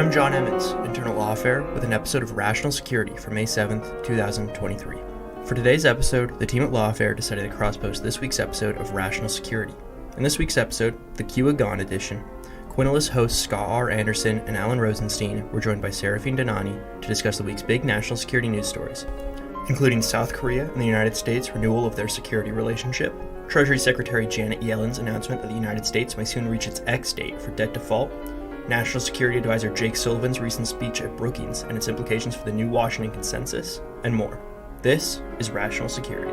I'm John Emmons, intern at Lawfare, with an episode of Rational Security for May 7th, 2023. For today's episode, the team at Lawfare decided to cross-post this week's episode of Rational Security. In this week's episode, the Agone edition, Quinta-less hosts Scott R. Anderson and Alan Rosenstein were joined by Saraphin Dhanani to discuss the week's big national security news stories, including South Korea and the United States' renewal of their security relationship, Treasury Secretary Janet Yellen's announcement that the United States may soon reach its X-Date for debt default, National Security Advisor Jake Sullivan's recent speech at Brookings and its implications for the new Washington Consensus, and more. This is Rational Security.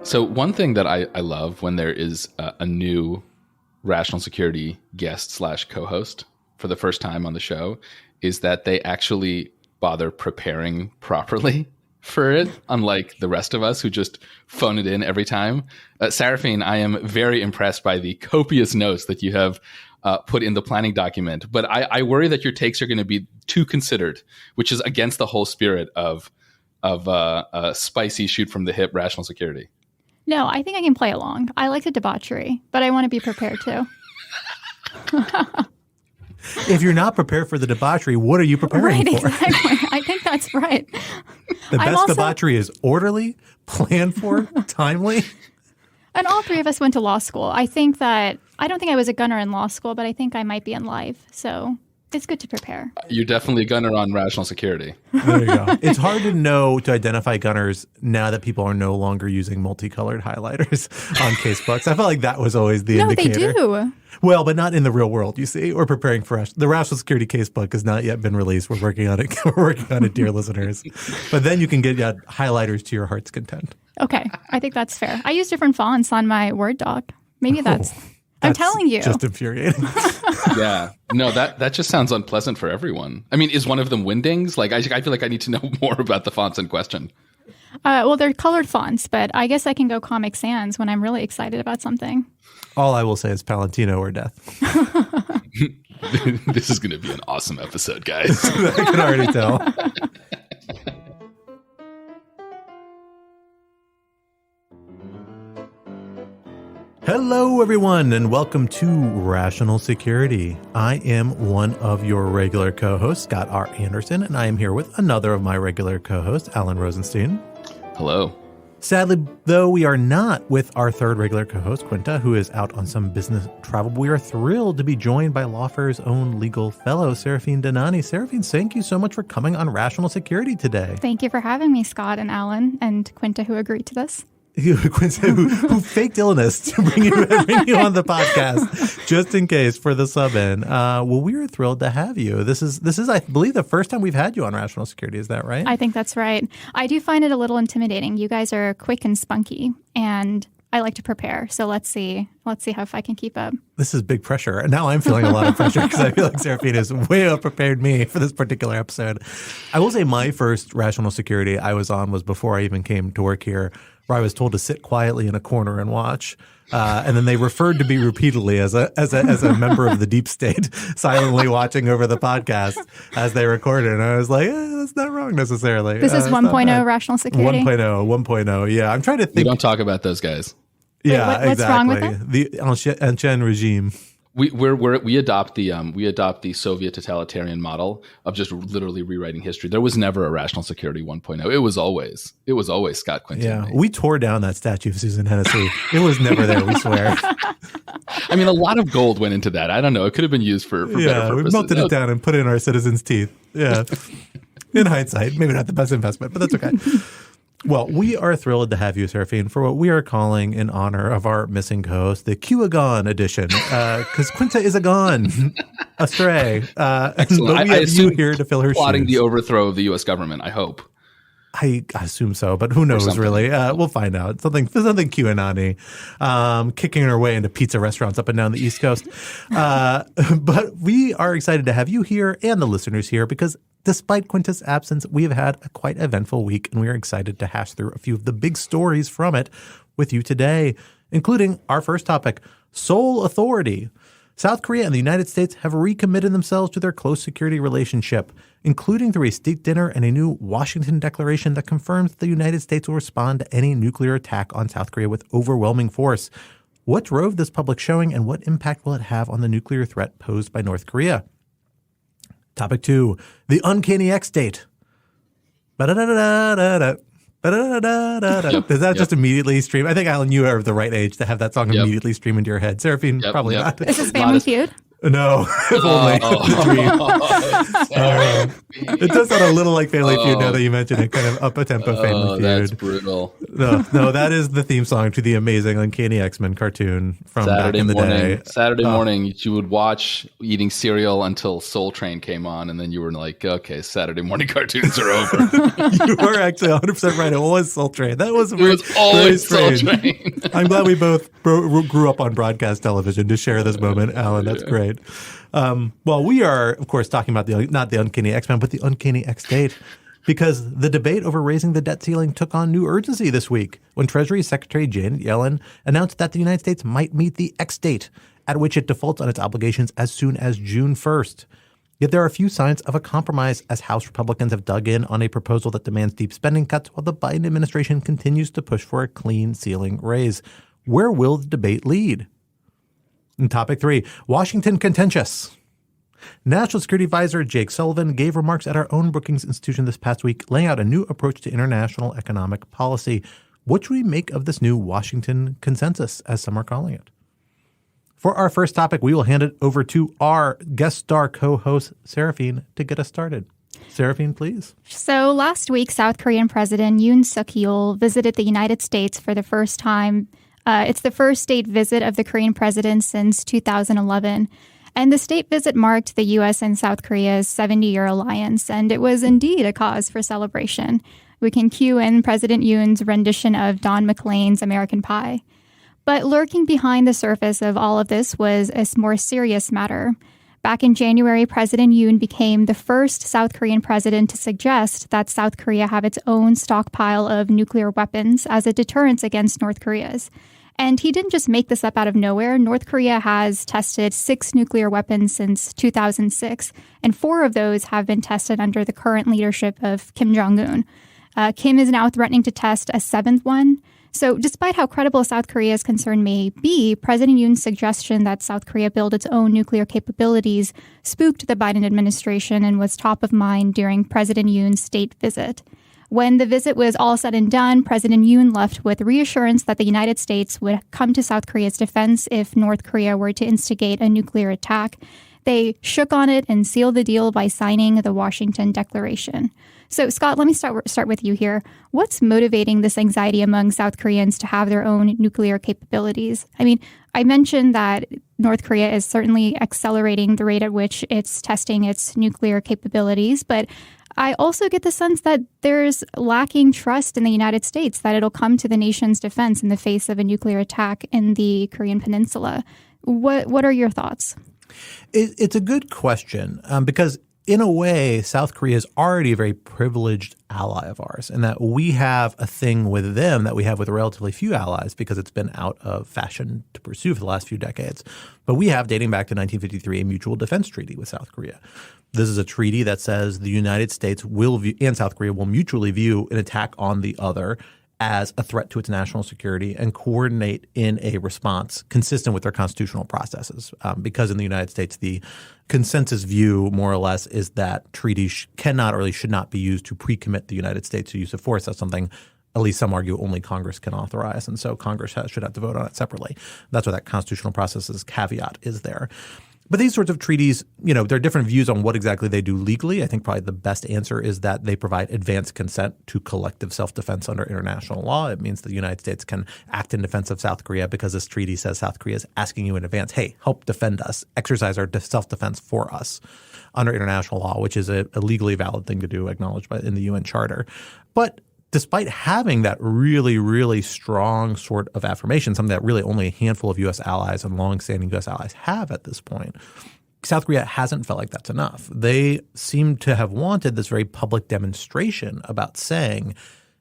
So one thing that I love when there is a new Rational Security guest / co-host for the first time on the show is that they actually bother preparing properly for it, unlike the rest of us who just phone it in every time. Saraphin, I am very impressed by the copious notes that you have put in the planning document, but I worry that your takes are going to be too considered, which is against the whole spirit of spicy shoot from the hip Rational Security. No, I think I can play along. I like the debauchery, but I want to be prepared too. If you're not prepared for the debauchery, what are you preparing for? Right, exactly. I think that's right. The best debauchery is orderly, planned for, timely. And all three of us went to law school. I don't think I was a gunner in law school, but I think I might be in live. So it's good to prepare. You're definitely a gunner on Rational Security. There you go. It's hard to identify gunners now that people are no longer using multicolored highlighters on case books. I felt like that was always the indicator. No, they do. Well, but not in the real world, you see. We're preparing for the Rational Security casebook has not yet been released. We're working on it. We're working on it, dear listeners. But then you can get highlighters to your heart's content. Okay. I think that's fair. I use different fonts on my Word doc. Maybe that's I'm telling you. Just infuriating. Yeah. No, that just sounds unpleasant for everyone. I mean, is one of them Wingdings? Like, I feel like I need to know more about the fonts in question. Well, they're colored fonts, but I guess I can go Comic Sans when I'm really excited about something. All I will say is Palantino or death. This is going to be an awesome episode, guys. I can already tell. Hello, everyone, and welcome to Rational Security. I am one of your regular co-hosts, Scott R. Anderson, and I am here with another of my regular co-hosts, Alan Rosenstein. Hello. Sadly, though, we are not with our third regular co-host, Quinta, who is out on some business travel. We are thrilled to be joined by Lawfare's own legal fellow, Saraphin Dhanani. Saraphin, thank you so much for coming on Rational Security today. Thank you for having me, Scott and Alan, and Quinta, who agreed to this. Quinta, who faked illness to bring you on the podcast just in case for the sub-in. Well, we are thrilled to have you. This is, I believe, the first time we've had you on Rational Security. Is that right? I think that's right. I do find it a little intimidating. You guys are quick and spunky, and I like to prepare. So let's see how I can keep up. This is big pressure. Now I'm feeling a lot of pressure because I feel like Saraphin has way out prepared me for this particular episode. I will say my first Rational Security I was on was before I even came to work here, where I was told to sit quietly in a corner and watch. And then they referred to me repeatedly as a member of the deep state, silently watching over the podcast as they recorded. And I was like, that's not wrong necessarily. This is 1.0 Rational Security. 1.0. Yeah, I'm trying to think. We don't talk about those guys. Yeah, what's exactly. wrong with it? The Ancien regime. We adopt the Soviet totalitarian model of just literally rewriting history. There was never a Rational Security 1.0. It was always Scott Quinta. Yeah, we tore down that statue of Susan Hennessy. It was never there, we swear. I mean, a lot of gold went into that. I don't know. It could have been used for better purposes. We melted it down and put it in our citizens' teeth. Yeah. In hindsight, maybe not the best investment, but that's okay. Well, we are thrilled to have you, Saraphin, for what we are calling in honor of our missing co-host, the Agone edition, because Quinta is agone, astray. Excellent. But we have you here to fill her plotting shoes. the overthrow of the U.S. government, I hope. I assume so, but who knows, really? We'll find out. Something QAnon-y, kicking her way into pizza restaurants up and down the East Coast. But we are excited to have you here and the listeners here because despite Quinta's absence, we have had a quite eventful week, and we are excited to hash through a few of the big stories from it with you today, including our first topic, Seoul Authority. South Korea and the United States have recommitted themselves to their close security relationship, including through a state dinner and a new Washington declaration that confirms the United States will respond to any nuclear attack on South Korea with overwhelming force. What drove this public showing, and what impact will it have on the nuclear threat posed by North Korea? Topic 2, the Uncanny X-Date. Ba-da-da-da-da-da. Does that just immediately stream? I think, Alan, you are the right age to have that song immediately stream into your head. Saraphin, probably not. Is this Family Feud? No, if only. It does sound a little like Family Feud now that you mention it, kind of up-a-tempo Family Feud. That's brutal. No, that is the theme song to the amazing Uncanny X-Men cartoon from back in the day. Saturday morning, you would watch eating cereal until Soul Train came on, and then you were like, okay, Saturday morning cartoons are over. You were actually 100% right. It was Soul Train. That was always Soul Train. I'm glad we both grew up on broadcast television to share this moment, Alan. That's great. Well, we are, of course, talking about not the Uncanny X-Men, but the Uncanny X-Date, because the debate over raising the debt ceiling took on new urgency this week when Treasury Secretary Janet Yellen announced that the United States might meet the X-Date, at which it defaults on its obligations as soon as June 1st. Yet there are few signs of a compromise as House Republicans have dug in on a proposal that demands deep spending cuts while the Biden administration continues to push for a clean ceiling raise. Where will the debate lead? And topic 3, Washington Contentious. National Security Advisor Jake Sullivan gave remarks at our own Brookings Institution this past week, laying out a new approach to international economic policy. What should we make of this new Washington consensus, as some are calling it? For our first topic, we will hand it over to our guest star co-host, Saraphin, to get us started. Saraphin, please. So last week, South Korean President Yoon Suk-yeol visited the United States for the first time. It's the first state visit of the Korean president since 2011. And the state visit marked the U.S. and South Korea's 70-year alliance, and it was indeed a cause for celebration. We can cue in President Yoon's rendition of Don McLean's American Pie. But lurking behind the surface of all of this was a more serious matter. Back in January, President Yoon became the first South Korean president to suggest that South Korea have its own stockpile of nuclear weapons as a deterrence against North Korea's. And he didn't just make this up out of nowhere. North Korea has tested 6 nuclear weapons since 2006, and 4 of those have been tested under the current leadership of Kim Jong-un. Kim is now threatening to test a 7th one. So despite how credible South Korea's concern may be, President Yoon's suggestion that South Korea build its own nuclear capabilities spooked the Biden administration and was top of mind during President Yoon's state visit. When the visit was all said and done, President Yoon left with reassurance that the United States would come to South Korea's defense if North Korea were to instigate a nuclear attack. They shook on it and sealed the deal by signing the Washington Declaration. So, Scott, let me start with you here. What's motivating this anxiety among South Koreans to have their own nuclear capabilities? I mean, I mentioned that North Korea is certainly accelerating the rate at which it's testing its nuclear capabilities, but I also get the sense that there's lacking trust in the United States that it'll come to the nation's defense in the face of a nuclear attack in the Korean Peninsula. What are your thoughts? It's a good question because in a way, South Korea is already a very privileged ally of ours, and that we have a thing with them that we have with relatively few allies because it's been out of fashion to pursue for the last few decades. But we have, dating back to 1953, a mutual defense treaty with South Korea. This is a treaty that says the United States will view, and South Korea will mutually view an attack on the other as a threat to its national security and coordinate in a response consistent with their constitutional processes. Because in the United States, the consensus view, more or less, is that treaties cannot or at least should not be used to pre-commit the United States to use of force. That's something, at least some argue, only Congress can authorize. And so Congress should have to vote on it separately. That's what that constitutional process's caveat is there. But these sorts of treaties, there are different views on what exactly they do legally. I think probably the best answer is that they provide advance consent to collective self-defense under international law. It means the United States can act in defense of South Korea because this treaty says South Korea is asking you in advance, hey, help defend us, exercise our self-defense for us under international law, which is a legally valid thing to do, acknowledged in the UN Charter. But despite having that really, really strong sort of affirmation, something that really only a handful of U.S. allies and longstanding U.S. allies have at this point, South Korea hasn't felt like that's enough. They seem to have wanted this very public demonstration about saying,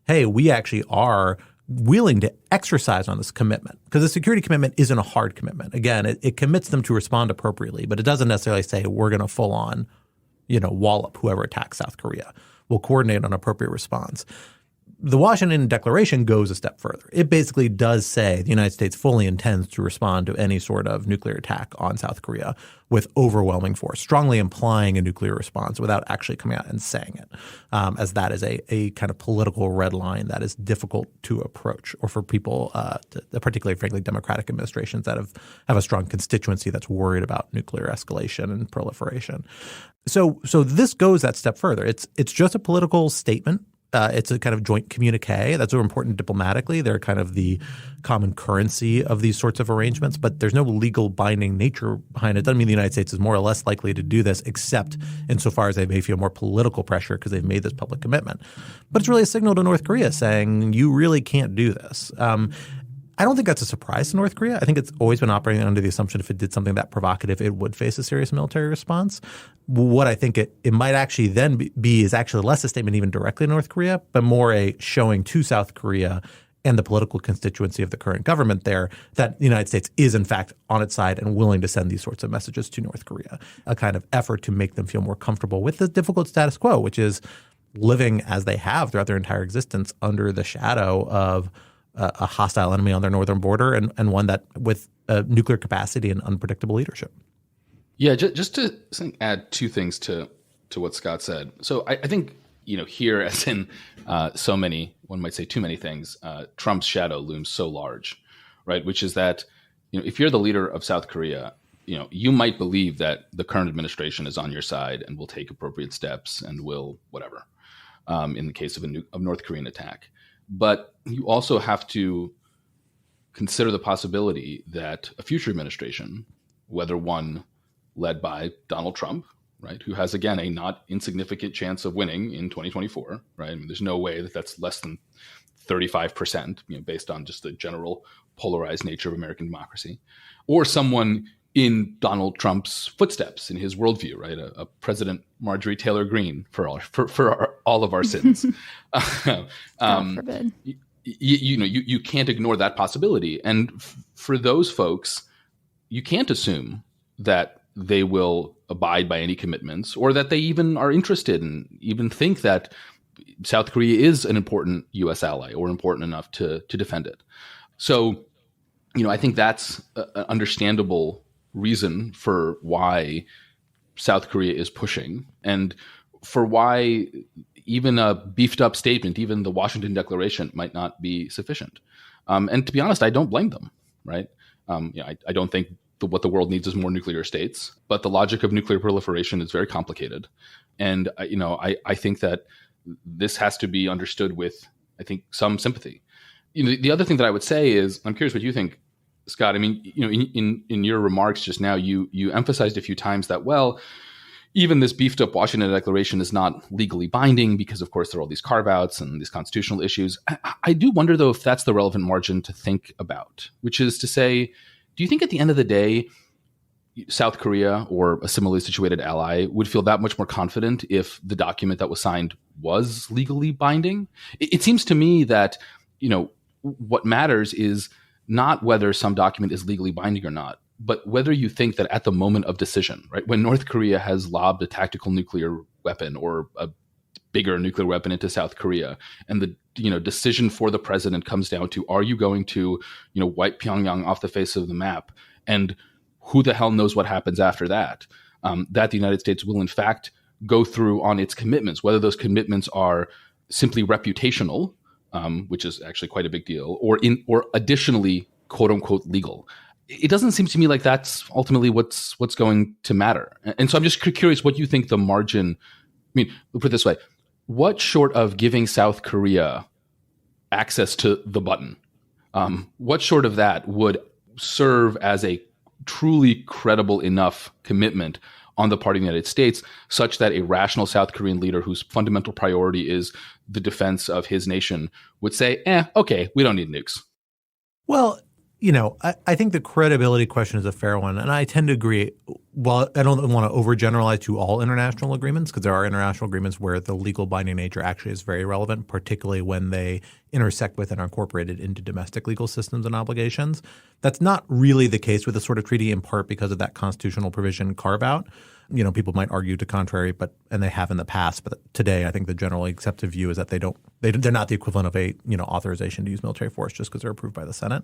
hey, we actually are willing to exercise on this commitment. Because the security commitment isn't a hard commitment. Again, it commits them to respond appropriately, but it doesn't necessarily say we're going to full on, wallop whoever attacks South Korea. We'll coordinate on appropriate response. The Washington Declaration goes a step further. It basically does say the United States fully intends to respond to any sort of nuclear attack on South Korea with overwhelming force, strongly implying a nuclear response without actually coming out and saying it, as that is a kind of political red line that is difficult to approach, or for people, particularly, frankly, Democratic administrations that have a strong constituency that's worried about nuclear escalation and proliferation. So this goes that step further. It's just a political statement. It's a kind of joint communique. That's so important diplomatically. They're kind of the common currency of these sorts of arrangements, but there's no legal binding nature behind it. It doesn't mean the United States is more or less likely to do this, except insofar as they may feel more political pressure because they've made this public commitment. But it's really a signal to North Korea saying you really can't do this. I don't think that's a surprise to North Korea. I think it's always been operating under the assumption if it did something that provocative, it would face a serious military response. What I think it might actually then be is actually less a statement even directly to North Korea, but more a showing to South Korea and the political constituency of the current government there that the United States is in fact on its side and willing to send these sorts of messages to North Korea, a kind of effort to make them feel more comfortable with the difficult status quo, which is living as they have throughout their entire existence under the shadow of a hostile enemy on their northern border and one that with nuclear capacity and unpredictable leadership. Yeah, just to add two things to what Scott said. So I think, here as in so many, one might say too many things, Trump's shadow looms so large, right? Which is that, if you're the leader of South Korea, you might believe that the current administration is on your side and will take appropriate steps and will whatever in the case of a North Korean attack. But you also have to consider the possibility that a future administration, whether one led by Donald Trump, right, who has, again, a not insignificant chance of winning in 2024, right? I mean, there's no way that that's less than 35%, based on just the general polarized nature of American democracy, or someone in Donald Trump's footsteps, in his worldview, right? A President Marjorie Taylor Greene for all of our sins. God forbid. You can't ignore that possibility. And for those folks, you can't assume that they will abide by any commitments or that they even are interested and even think that South Korea is an important U.S. ally or important enough to defend it. So, I think that's an understandable reason for why South Korea is pushing and for why even a beefed up statement, even the Washington Declaration might not be sufficient. And to be honest, I don't blame them, right? I don't think what the world needs is more nuclear states, but the logic of nuclear proliferation is very complicated. And, I think that this has to be understood with, I think, some sympathy. The other thing that I would say is, I'm curious what you think, Scott. I mean, in your remarks just now, you emphasized a few times that, well, even this beefed up Washington Declaration is not legally binding because, of course, there are all these carve-outs and these constitutional issues. I do wonder, though, if that's the relevant margin to think about, which is to say, do you think at the end of the day, South Korea or a similarly situated ally would feel that much more confident if the document that was signed was legally binding? It seems to me that, what matters is not whether some document is legally binding or not, but whether you think that at the moment of decision, right, when North Korea has lobbed a tactical nuclear weapon or a bigger nuclear weapon into South Korea, and the decision for the president comes down to, are you going to wipe Pyongyang off the face of the map, and who the hell knows what happens after that? That the United States will in fact go through on its commitments, whether those commitments are simply reputational, which is actually quite a big deal, or additionally, quote unquote, legal. It doesn't seem to me like that's ultimately what's going to matter. And so I'm just curious what you think the margin. I mean, we'll put it this way: what short of giving South Korea access to the button, what short of that would serve as a truly credible enough commitment on the part of the United States, such that a rational South Korean leader whose fundamental priority is the defense of his nation would say, okay, we don't need nukes? Well, I think the credibility question is a fair one. And I tend to agree. Well, I don't want to overgeneralize to all international agreements because there are international agreements where the legal binding nature actually is very relevant, particularly when they intersect with and are incorporated into domestic legal systems and obligations. That's not really the case with this sort of treaty, in part because of that constitutional provision carve-out. You know, people might argue to contrary, and they have in the past. But today, I think the generally accepted view is that they're not the equivalent of a authorization to use military force just because they're approved by the Senate.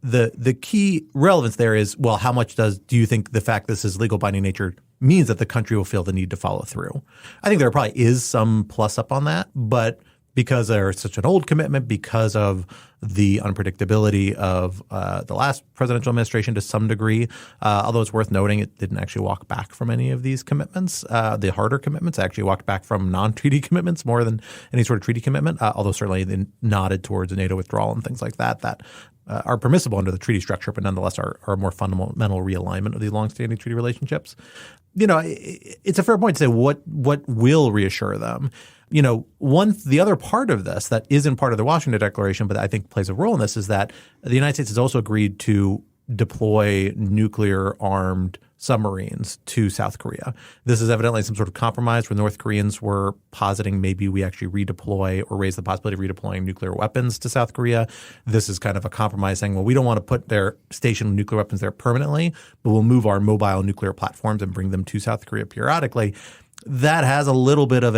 The key relevance there is, well, how much do you think the fact this is legal binding nature means that the country will feel the need to follow through? I think there probably is some plus up on that, but because there's such an old commitment, because of the unpredictability of the last presidential administration to some degree, although it's worth noting it didn't actually walk back from any of these commitments. The harder commitments actually walked back from non-treaty commitments more than any sort of treaty commitment, although certainly they nodded towards a NATO withdrawal and things like that are permissible under the treaty structure, but nonetheless are a more fundamental realignment of these longstanding treaty relationships. It's a fair point to say what will reassure them. The other part of this that isn't part of the Washington Declaration, but I think plays a role in this, is that the United States has also agreed to deploy nuclear-armed submarines to South Korea. This is evidently some sort of compromise where North Koreans were positing maybe we actually redeploy or raise the possibility of redeploying nuclear weapons to South Korea. This is kind of a compromise saying, well, we don't want to put their station nuclear weapons there permanently, but we'll move our mobile nuclear platforms and bring them to South Korea periodically. That has a little bit of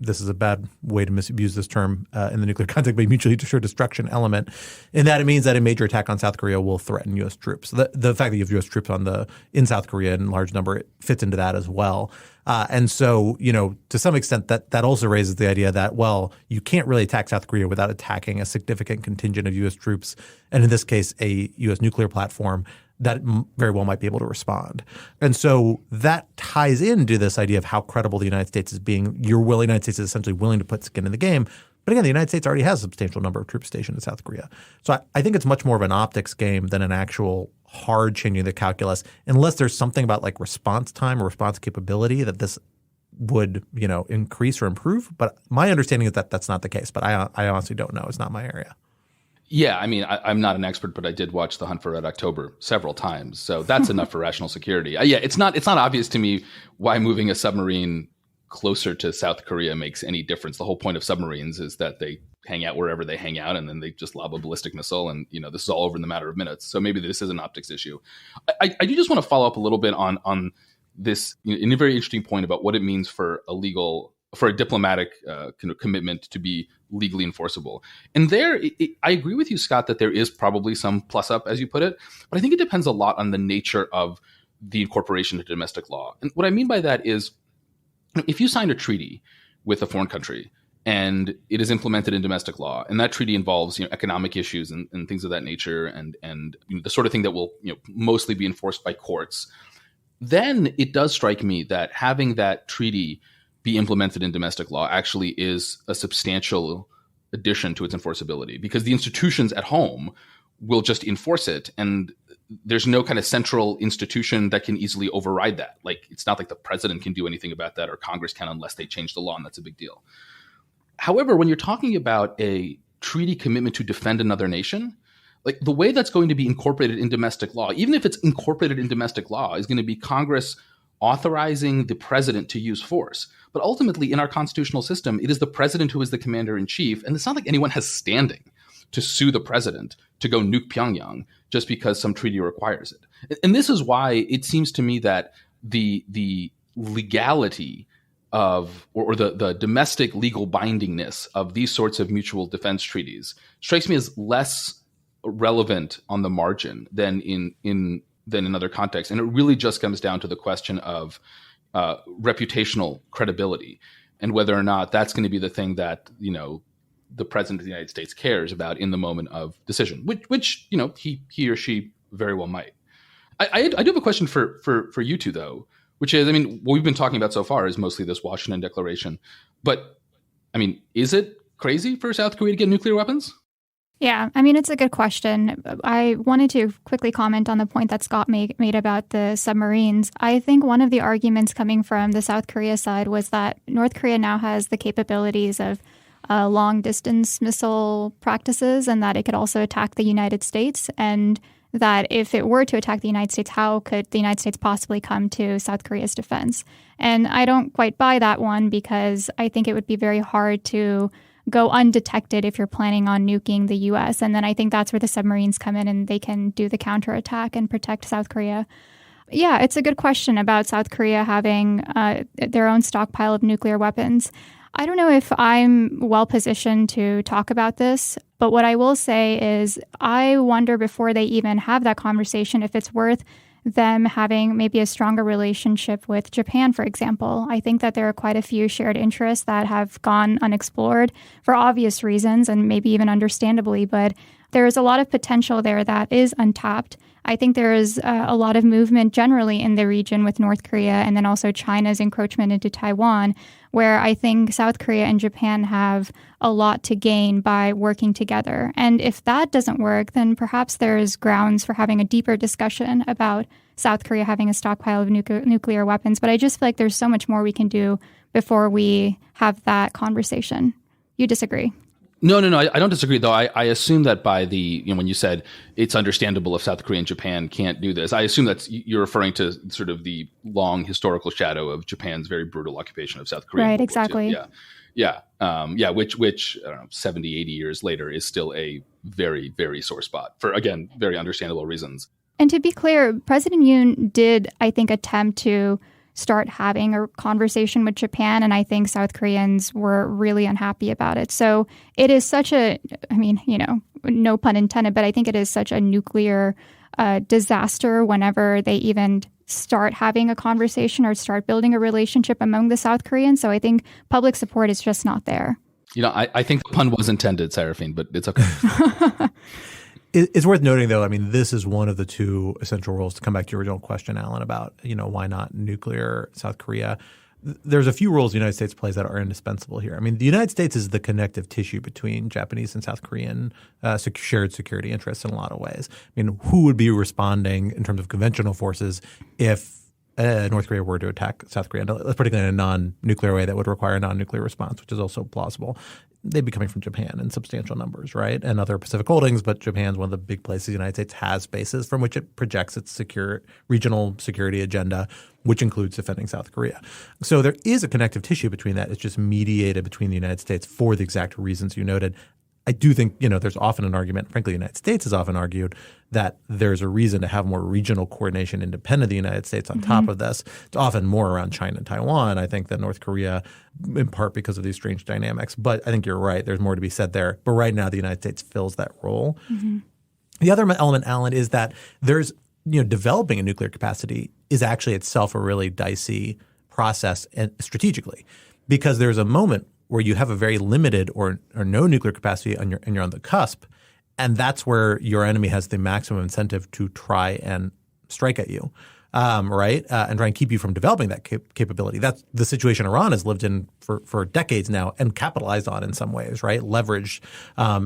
this is a bad way to misuse this term in the nuclear context, but mutually assured destruction element, in that it means that a major attack on South Korea will threaten U.S. troops. The fact that you have U.S. troops in South Korea in large number, it fits into that as well. And so, to some extent, that also raises the idea that, well, you can't really attack South Korea without attacking a significant contingent of U.S. troops, and in this case, a U.S. nuclear platform that very well might be able to respond. And so that ties into this idea of how credible the United States is being. The United States is essentially willing to put skin in the game. But again, the United States already has a substantial number of troops stationed in South Korea. So I think it's much more of an optics game than an actual hard changing of the calculus, unless there's something about like response time or response capability that this would, increase or improve. But my understanding is that that's not the case. But I honestly don't know. It's not my area. Yeah, I mean, I'm not an expert, but I did watch The Hunt for Red October several times, so that's enough for rational security. It's not obvious to me why moving a submarine closer to South Korea makes any difference. The whole point of submarines is that they hang out wherever they hang out, and then they just lob a ballistic missile, and this is all over in the matter of minutes. So maybe this is an optics issue. I do just want to follow up a little bit on this, in a very interesting point about what it means for a diplomatic commitment to be legally enforceable. And I agree with you, Scott, that there is probably some plus up, as you put it, but I think it depends a lot on the nature of the incorporation into domestic law. And what I mean by that is, if you signed a treaty with a foreign country and it is implemented in domestic law, and that treaty involves economic issues and things of that nature, and the sort of thing that will mostly be enforced by courts, then it does strike me that having that treaty be implemented in domestic law actually is a substantial addition to its enforceability, because the institutions at home will just enforce it, and there's no kind of central institution that can easily override that. Like, it's not like the president can do anything about that, or Congress can, unless they change the law, and that's a big deal. However, when you're talking about a treaty commitment to defend another nation, like, the way that's going to be incorporated in domestic law, even if it's incorporated in domestic law, is going to be Congress authorizing the president to use force. But ultimately, in our constitutional system, it is the president who is the commander in chief. And it's not like anyone has standing to sue the president to go nuke Pyongyang just because some treaty requires it. And this is why it seems to me that the legality of, or the domestic legal bindingness of these sorts of mutual defense treaties strikes me as less relevant on the margin than in other contexts. And it really just comes down to the question of reputational credibility, and whether or not that's going to be the thing that, the president of the United States cares about in the moment of decision, which he or she very well might. I do have a question for you two, though, which is, what we've been talking about so far is mostly this Washington Declaration. But, is it crazy for South Korea to get nuclear weapons? Yeah, it's a good question. I wanted to quickly comment on the point that Scott made about the submarines. I think one of the arguments coming from the South Korea side was that North Korea now has the capabilities of long-distance missile practices, and that it could also attack the United States. And that if it were to attack the United States, how could the United States possibly come to South Korea's defense? And I don't quite buy that one, because I think it would be very hard to go undetected if you're planning on nuking the U.S. And then I think that's where the submarines come in and they can do the counterattack and protect South Korea. Yeah, it's a good question about South Korea having their own stockpile of nuclear weapons. I don't know if I'm well positioned to talk about this, but what I will say is I wonder, before they even have that conversation, if it's worth them having maybe a stronger relationship with Japan, for example. I think that there are quite a few shared interests that have gone unexplored for obvious reasons, and maybe even understandably, but there is a lot of potential there that is untapped. I think there is a lot of movement generally in the region with North Korea, and then also China's encroachment into Taiwan, where I think South Korea and Japan have a lot to gain by working together. And if that doesn't work, then perhaps there's grounds for having a deeper discussion about South Korea having a stockpile of nuclear weapons. But I just feel like there's so much more we can do before we have that conversation. You disagree? No, I don't disagree, though. I assume that by when you said it's understandable if South Korea and Japan can't do this, I assume that you're referring to sort of the long historical shadow of Japan's very brutal occupation of South Korea. Right, exactly. Yeah. Which I don't know, 70, 80 years later is still a very, very sore spot for, again, very understandable reasons. And to be clear, President Yoon did, I think, attempt to start having a conversation with Japan, and I think South Koreans were really unhappy about it. So it is such a, no pun intended, but I think it is such a nuclear disaster whenever they even start having a conversation or start building a relationship among the South Koreans. So I think public support is just not there. I think the pun was intended, Saraphin, but it's okay. It's worth noting, though, I mean, this is one of the two essential roles, to come back to your original question, Alan, about, why not nuclear South Korea. There's a few roles the United States plays that are indispensable here. I mean, the United States is the connective tissue between Japanese and South Korean shared security interests in a lot of ways. I mean, who would be responding in terms of conventional forces if North Korea were to attack South Korea, particularly in a non-nuclear way that would require a non-nuclear response, which is also plausible? They'd be coming from Japan in substantial numbers, right? And other Pacific holdings, but Japan's one of the big places the United States has bases from which it projects its regional security agenda, which includes defending South Korea. So there is a connective tissue between that. It's just mediated between the United States for the exact reasons you noted. I do think, there's often an argument, frankly, the United States has often argued that there's a reason to have more regional coordination independent of the United States on top of this. It's often more around China and Taiwan, I think, than North Korea, in part because of these strange dynamics. But I think you're right. There's more to be said there. But right now, the United States fills that role. Mm-hmm. The other element, Alan, is that there's, developing a nuclear capacity is actually itself a really dicey process and strategically, because there's a moment where you have a very limited or no nuclear capacity and you're on the cusp, and that's where your enemy has the maximum incentive to try and strike at you, right? And try and keep you from developing that capability. That's the situation Iran has lived in for decades now and capitalized on in some ways, right? Leveraged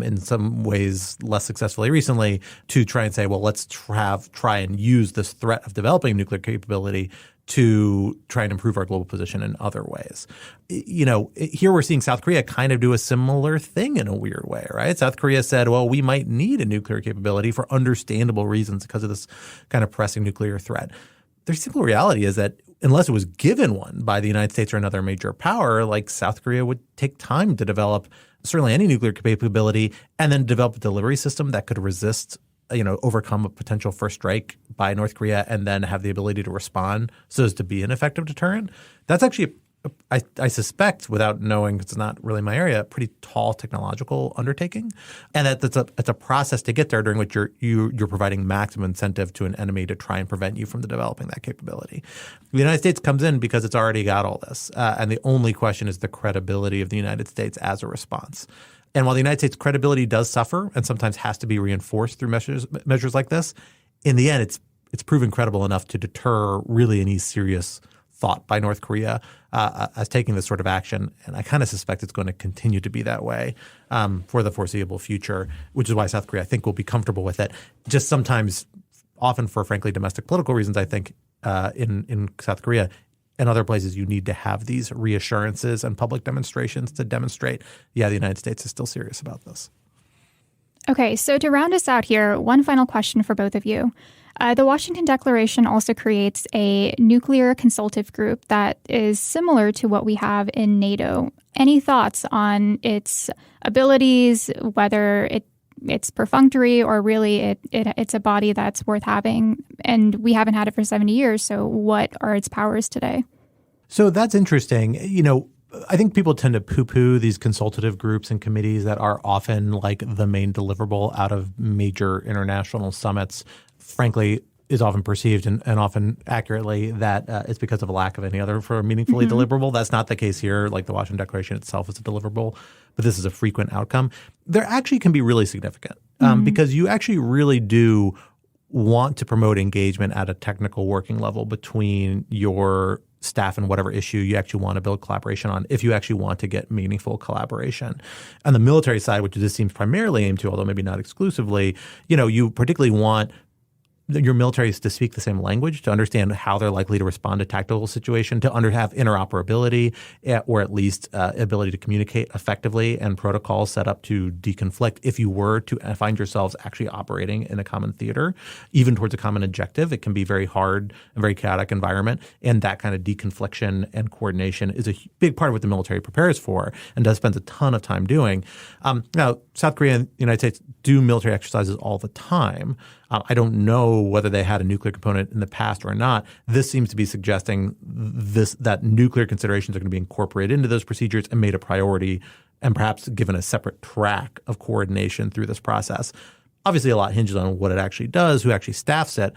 in some ways less successfully recently to try and say, well, let's try and use this threat of developing nuclear capability to try and improve our global position in other ways. Here we're seeing South Korea kind of do a similar thing in a weird way, right? South Korea said, well, we might need a nuclear capability for understandable reasons because of this kind of pressing nuclear threat. The simple reality is that unless it was given one by the United States or another major power, like South Korea would take time to develop certainly any nuclear capability and then develop a delivery system that could resist overcome a potential first strike by North Korea and then have the ability to respond so as to be an effective deterrent. That's actually, I suspect, without knowing, it's not really my area, a pretty tall technological undertaking. And it's a process to get there during which you're providing maximum incentive to an enemy to try and prevent you from developing that capability. The United States comes in because it's already got all this. And the only question is the credibility of the United States as a response. And while the United States' credibility does suffer and sometimes has to be reinforced through measures like this, in the end, it's proven credible enough to deter really any serious thought by North Korea as taking this sort of action. And I kind of suspect it's going to continue to be that way for the foreseeable future, which is why South Korea, I think, will be comfortable with it. Just sometimes, often for, frankly, domestic political reasons, I think, in South Korea, in other places, you need to have these reassurances and public demonstrations to demonstrate, the United States is still serious about this. Okay, so to round us out here, one final question for both of you. The Washington Declaration also creates a nuclear consultative group that is similar to what we have in NATO. Any thoughts on its abilities, whether it's perfunctory or really it's a body that's worth having? And we haven't had it for 70 years, so what are its powers today? So that's interesting. I think people tend to poo-poo these consultative groups and committees that are often like the main deliverable out of major international summits. Frankly, is often perceived and often accurately that it's because of a lack of any other for meaningfully deliverable. That's not the case here. Like the Washington Declaration itself is a deliverable, but this is a frequent outcome. There actually can be really significant because you actually really do want to promote engagement at a technical working level between your staff and whatever issue you actually want to build collaboration on if you actually want to get meaningful collaboration. On the military side, which this seems primarily aimed to, although maybe not exclusively, you particularly want your militaries to speak the same language, to understand how they're likely to respond to tactical situation, to have interoperability or at least ability to communicate effectively and protocols set up to deconflict if you were to find yourselves actually operating in a common theater, even towards a common objective. It can be very hard and very chaotic environment, and that kind of deconfliction and coordination is a big part of what the military prepares for and does spend a ton of time doing. Now, South Korea and the United States do military exercises all the time. I don't know whether they had a nuclear component in the past or not. This seems to be suggesting that nuclear considerations are going to be incorporated into those procedures and made a priority and perhaps given a separate track of coordination through this process. Obviously, a lot hinges on what it actually does, who actually staffs it.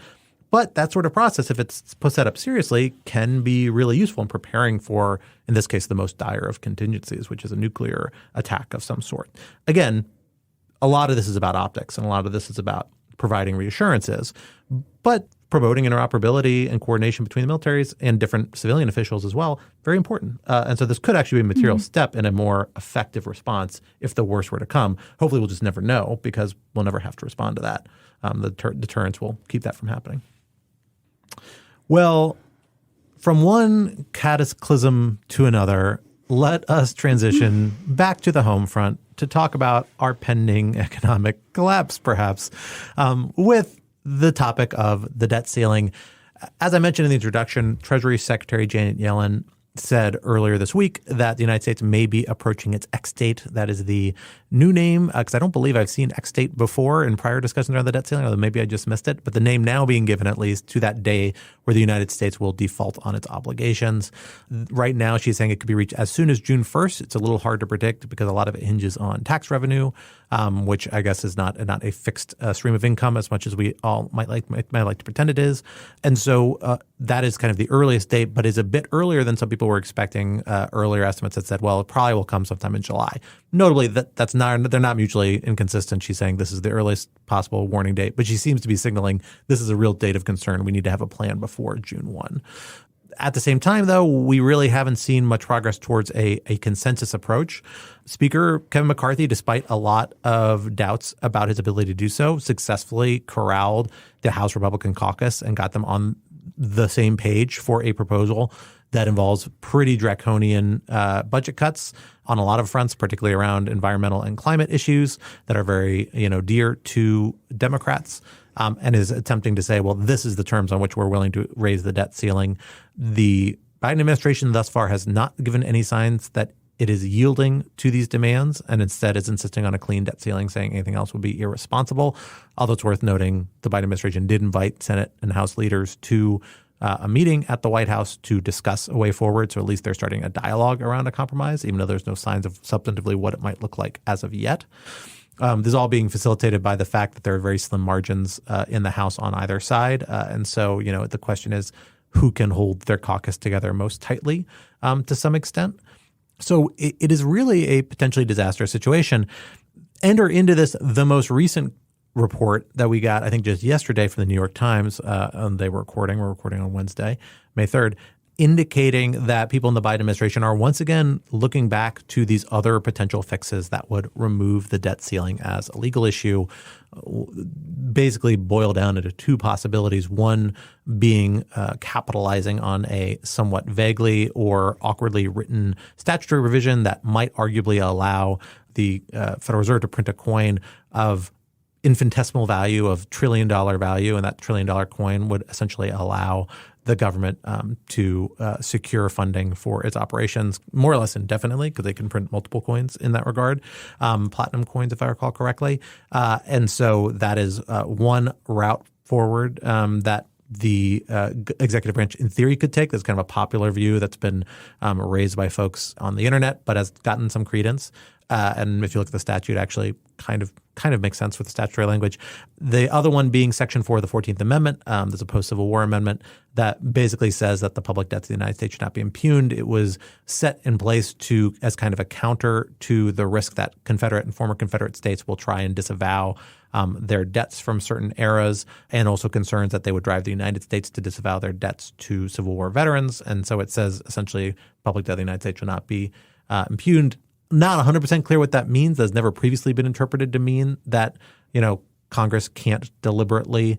But that sort of process, if it's set up seriously, can be really useful in preparing for, in this case, the most dire of contingencies, which is a nuclear attack of some sort. Again, a lot of this is about optics and a lot of this is about providing reassurances, but promoting interoperability and coordination between the militaries and different civilian officials as well, very important. And so this could actually be a material step in a more effective response if the worst were to come. Hopefully we'll just never know because we'll never have to respond to that. The deterrence will keep that from happening. Well, from one cataclysm to another, let us transition back to the home front to talk about our pending economic collapse, perhaps, with the topic of the debt ceiling. As I mentioned in the introduction, Treasury Secretary Janet Yellen said earlier this week that the United States may be approaching its X-Date. That is the new name, because I don't believe I've seen X-Date before in prior discussions around the debt ceiling, although maybe I just missed it. But the name now being given at least to that day where the United States will default on its obligations. Right now, she's saying it could be reached as soon as June 1st. It's a little hard to predict because a lot of it hinges on tax revenue, which I guess is not a fixed stream of income as much as we all might like to pretend it is. And so that is kind of the earliest date, but is a bit earlier than some people were expecting. Earlier estimates that said, well, it probably will come sometime in July. Notably, they're not mutually inconsistent. She's saying this is the earliest possible warning date, but she seems to be signaling this is a real date of concern. We need to have a plan before June 1. At the same time, though, we really haven't seen much progress towards a consensus approach. Speaker Kevin McCarthy, despite a lot of doubts about his ability to do so, successfully corralled the House Republican caucus and got them on the same page for a proposal that involves pretty draconian budget cuts on a lot of fronts, particularly around environmental and climate issues that are very dear to Democrats, and is attempting to say, well, this is the terms on which we're willing to raise the debt ceiling. The Biden administration thus far has not given any signs that it is yielding to these demands and instead is insisting on a clean debt ceiling, saying anything else would be irresponsible. Although it's worth noting the Biden administration did invite Senate and House leaders to a meeting at the White House to discuss a way forward. So at least they're starting a dialogue around a compromise, even though there's no signs of substantively what it might look like as of yet. This is all being facilitated by the fact that there are very slim margins in the House on either side. And so, the question is who can hold their caucus together most tightly to some extent. So it is really a potentially disastrous situation. Enter into this the most recent report that we got, I think just yesterday from the New York Times, and we're recording on Wednesday, May 3rd, indicating that people in the Biden administration are once again looking back to these other potential fixes that would remove the debt ceiling as a legal issue, basically boil down into two possibilities. One being capitalizing on a somewhat vaguely or awkwardly written statutory revision that might arguably allow the Federal Reserve to print a coin of infinitesimal value of $1 trillion value, and that $1 trillion coin would essentially allow the government to secure funding for its operations more or less indefinitely, because they can print multiple coins in that regard, platinum coins, if I recall correctly. And so that is one route forward that the executive branch in theory could take. That's kind of a popular view that's been raised by folks on the internet, but has gotten some credence. And if you look at the statute, actually kind of makes sense with the statutory language. The other one being Section 4 of the 14th Amendment. There's a post-Civil War amendment that basically says that the public debts of the United States should not be impugned. It was set in place as kind of a counter to the risk that Confederate and former Confederate states will try and disavow their debts from certain eras, and also concerns that they would drive the United States to disavow their debts to Civil War veterans. And so it says essentially public debt of the United States should not be impugned. Not 100% clear what that means. That's never previously been interpreted to mean that, Congress can't deliberately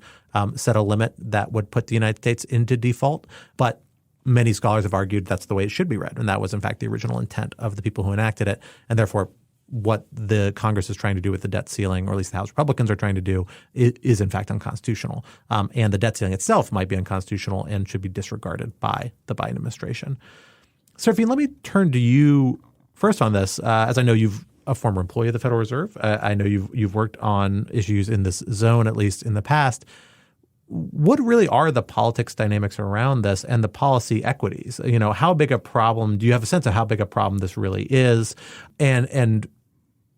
set a limit that would put the United States into default. But many scholars have argued that's the way it should be read. And that was, in fact, the original intent of the people who enacted it. And therefore, what the Congress is trying to do with the debt ceiling, or at least the House Republicans are trying to do, is in fact unconstitutional. And the debt ceiling itself might be unconstitutional and should be disregarded by the Biden administration. Saraphin, let me turn to you first on this, as I know you've a former employee of the Federal Reserve. I know you've worked on issues in this zone, at least in the past. What really are the politics dynamics around this and the policy equities? How big a problem? Do you have a sense of how big a problem this really is? And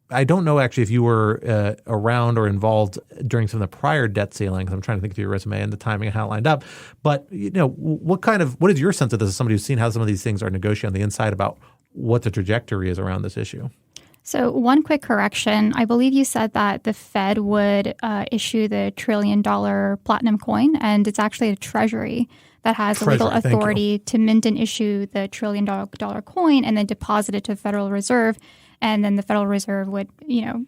I don't know actually if you were around or involved during some of the prior debt ceilings. I'm trying to think of your resume and the timing and how it lined up. But what is your sense of this as somebody who's seen how some of these things are negotiated on the inside about what the trajectory is around this issue? So one quick correction. I believe you said that the Fed would issue the $1 trillion platinum coin, and it's actually the Treasury that has the legal authority to mint and issue the $1 trillion coin and then deposit it to the Federal Reserve. And then the Federal Reserve would,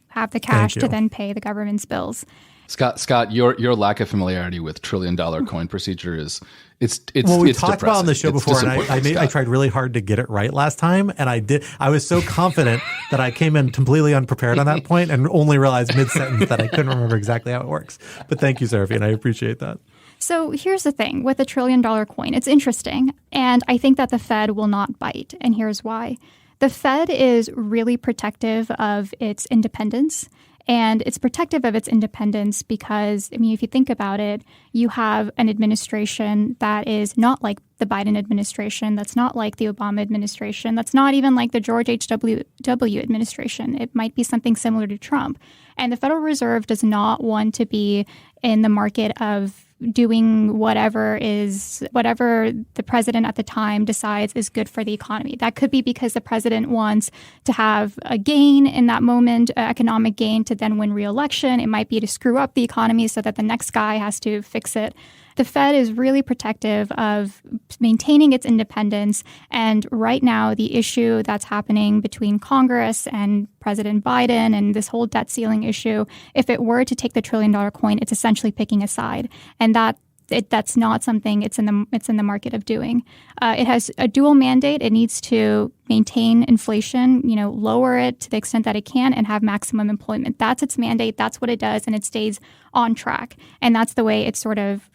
have the cash to then pay the government's bills. Scott, your lack of familiarity with $1 trillion coin procedure is it's well, we it's talked about it on the show before, and I tried really hard to get it right last time, and I did. I was so confident that I came in completely unprepared on that point, and only realized mid-sentence that I couldn't remember exactly how it works. But thank you, Saraphin, I appreciate that. So here's the thing with the $1 trillion coin. It's interesting, and I think that the Fed will not bite, and here's why. The Fed is really protective of its independence. And it's protective of its independence because, if you think about it, you have an administration that is not like the Biden administration, that's not like the Obama administration, that's not even like the George H.W. administration. It might be something similar to Trump. And the Federal Reserve does not want to be in the market of doing whatever the president at the time decides is good for the economy. That could be because the president wants to have a gain in that moment, economic gain, to then win re-election. It might be to screw up the economy so that the next guy has to fix it. The Fed is really protective of maintaining its independence. And right now, the issue that's happening between Congress and President Biden and this whole debt ceiling issue, if it were to take the $1 trillion coin, it's essentially picking a side. And that's not something it's in the market of doing. It has a dual mandate. It needs to maintain inflation, lower it to the extent that it can, and have maximum employment. That's its mandate. That's what it does, and it stays on track. And that's the way it sort of,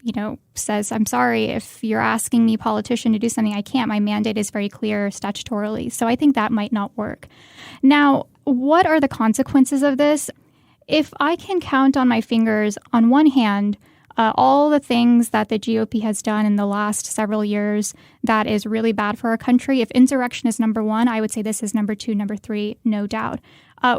says, I'm sorry, if you're asking me, politician, to do something I can't, my mandate is very clear statutorily. So I think that might not work. Now, what are the consequences of this? If I can count on my fingers, on one hand, all the things that the GOP has done in the last several years that is really bad for our country. If insurrection is number one, I would say this is number two, number three, no doubt.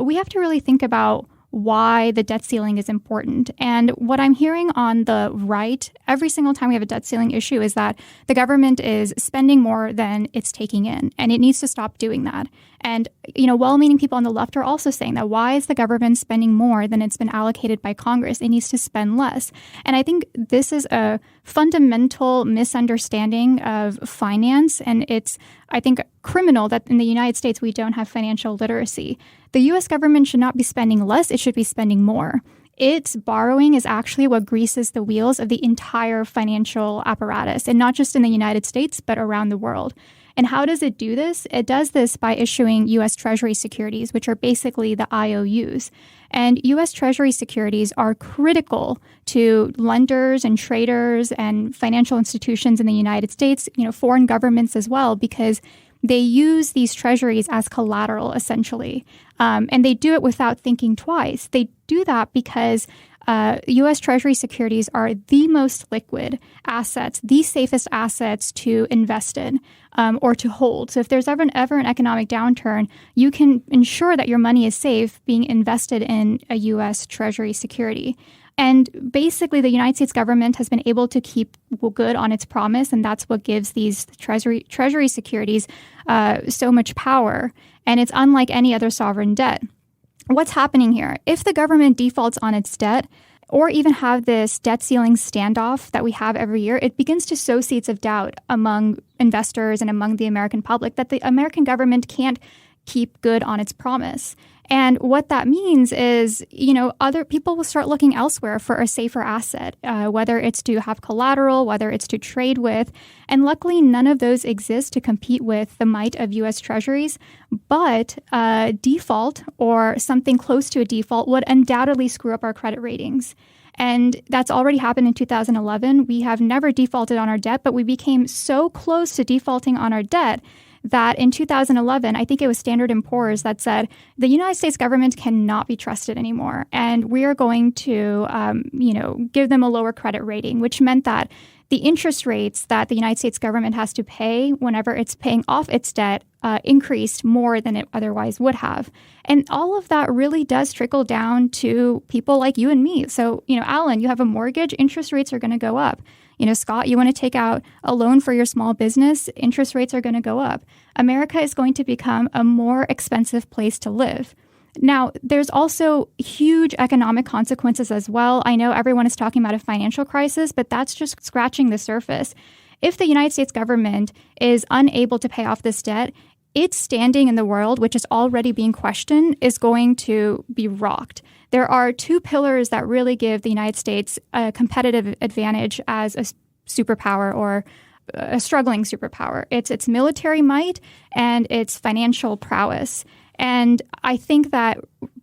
We have to really think about why the debt ceiling is important. And what I'm hearing on the right, every single time we have a debt ceiling issue, is that the government is spending more than it's taking in, and it needs to stop doing that. And, well-meaning people on the left are also saying that why is the government spending more than it's been allocated by Congress? It needs to spend less. And I think this is a fundamental misunderstanding of finance. And it's, I think, criminal that in the United States we don't have financial literacy. The U.S. government should not be spending less. It should be spending more. its borrowing is actually what greases the wheels of the entire financial apparatus, and not just in the United States, but around the world. And how does it do this? It does this by issuing U.S. Treasury securities, which are basically the IOUs. And U.S. Treasury securities are critical to lenders and traders and financial institutions in the United States, foreign governments as well, because they use these treasuries as collateral, essentially. And they do it without thinking twice. They do that because U.S. Treasury securities are the most liquid assets, the safest assets to invest in or to hold. So if there's ever an economic downturn, you can ensure that your money is safe being invested in a U.S. Treasury security. And basically, the United States government has been able to keep good on its promise, and that's what gives these treasury securities so much power. And it's unlike any other sovereign debt. What's happening here? If the government defaults on its debt, or even have this debt ceiling standoff that we have every year, it begins to sow seeds of doubt among investors and among the American public that the American government can't keep good on its promise. And what that means is, other people will start looking elsewhere for a safer asset, whether it's to have collateral, whether it's to trade with. And luckily, none of those exist to compete with the might of U.S. Treasuries. But default or something close to a default would undoubtedly screw up our credit ratings. And that's already happened in 2011. We have never defaulted on our debt, but we became so close to defaulting on our debt that in 2011, I think it was Standard & Poor's that said, the United States government cannot be trusted anymore. And we are going to, give them a lower credit rating, which meant that the interest rates that the United States government has to pay whenever it's paying off its debt increased more than it otherwise would have. And all of that really does trickle down to people like you and me. So, Alan, you have a mortgage, interest rates are going to go up. Scott, you want to take out a loan for your small business, interest rates are going to go up. America is going to become a more expensive place to live. Now, there's also huge economic consequences as well. I know everyone is talking about a financial crisis, but that's just scratching the surface. If the United States government is unable to pay off this debt, its standing in the world, which is already being questioned, is going to be rocked. There are two pillars that really give the United States a competitive advantage as a superpower or a struggling superpower. It's its military might and its financial prowess. And I think that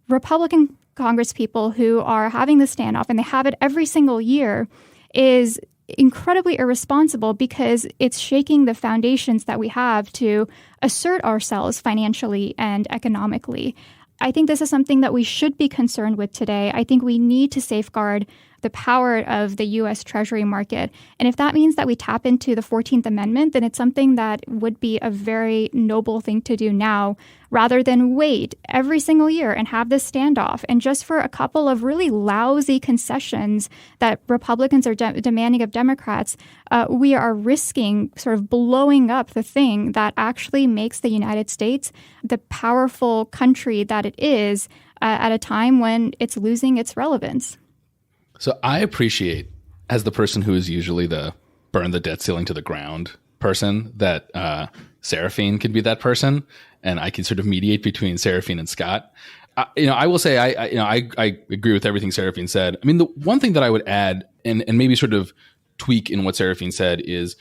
Republican congresspeople who are having the standoff, and they have it every single year, is incredibly irresponsible because it's shaking the foundations that we have to assert ourselves financially and economically. I think this is something that we should be concerned with today. I think we need to safeguard the power of the U.S. Treasury market. And if that means that we tap into the 14th Amendment, then it's something that would be a very noble thing to do now, rather than wait every single year and have this standoff. And just for a couple of really lousy concessions that Republicans are demanding of Democrats, we are risking sort of blowing up the thing that actually makes the United States the powerful country that it is at a time when it's losing its relevance. So I appreciate, as the person who is usually the burn the debt ceiling to the ground person, that Saraphin can be that person, and I can sort of mediate between Saraphin and Scott. I will say I agree with everything Saraphin said. I mean, the one thing that I would add and maybe sort of tweak in what Saraphin said is,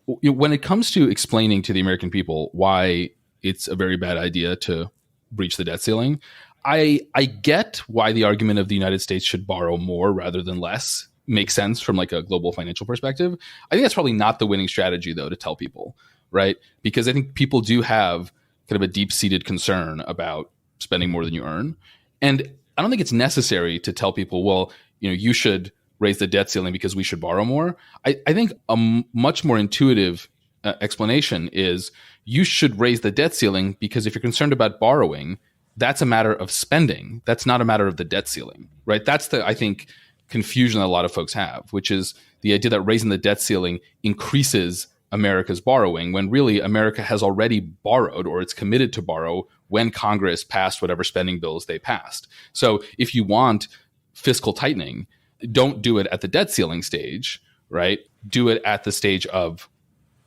when it comes to explaining to the American people why it's a very bad idea to breach the debt ceiling, I get why the argument of the United States should borrow more rather than less makes sense from like a global financial perspective. I think that's probably not the winning strategy, though, to tell people, right? Because I think people do have kind of a deep-seated concern about spending more than you earn. And I don't think it's necessary to tell people, well, you should raise the debt ceiling because we should borrow more. I think a much more intuitive explanation is you should raise the debt ceiling because if you're concerned about borrowing, that's a matter of spending. That's not a matter of the debt ceiling, right? That's the, I think, confusion that a lot of folks have, which is the idea that raising the debt ceiling increases America's borrowing when really America has already borrowed, or it's committed to borrow when Congress passed whatever spending bills they passed. So if you want fiscal tightening, don't do it at the debt ceiling stage, right? Do it at the stage of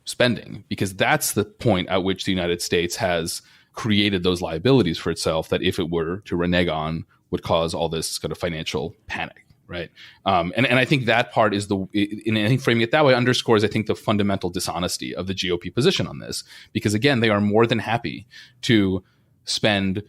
spending, because that's the point at which the United States has created those liabilities for itself that if it were to renege on would cause all this kind of financial panic, right? And I think that part is in I think framing it that way underscores, I think, the fundamental dishonesty of the GOP position on this, because again, they are more than happy to spend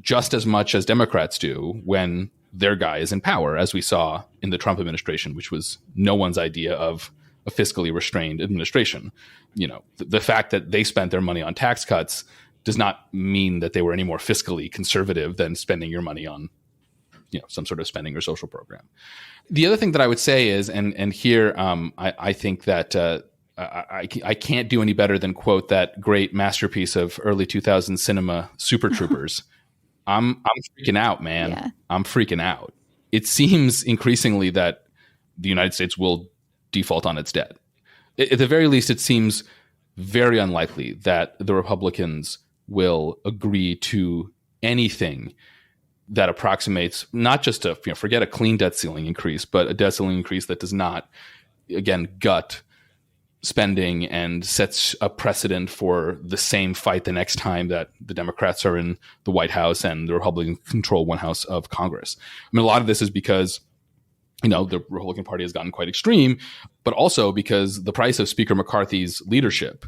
just as much as Democrats do when their guy is in power, as we saw in the Trump administration, which was no one's idea of a fiscally restrained administration. The fact that they spent their money on tax cuts does not mean that they were any more fiscally conservative than spending your money on, some sort of spending or social program. The other thing that I would say is, and here I think that I can't do any better than quote that great masterpiece of early 2000s cinema, Super Troopers. I'm freaking out, man. Yeah. I'm freaking out. It seems increasingly that the United States will default on its debt. At the very least, it seems very unlikely that the Republicans will agree to anything that approximates not just forget a clean debt ceiling increase, but a debt ceiling increase that does not, again, gut spending and sets a precedent for the same fight the next time that the Democrats are in the White House and the Republicans control one house of Congress. I mean, a lot of this is because the Republican Party has gotten quite extreme, but also because the price of Speaker McCarthy's leadership,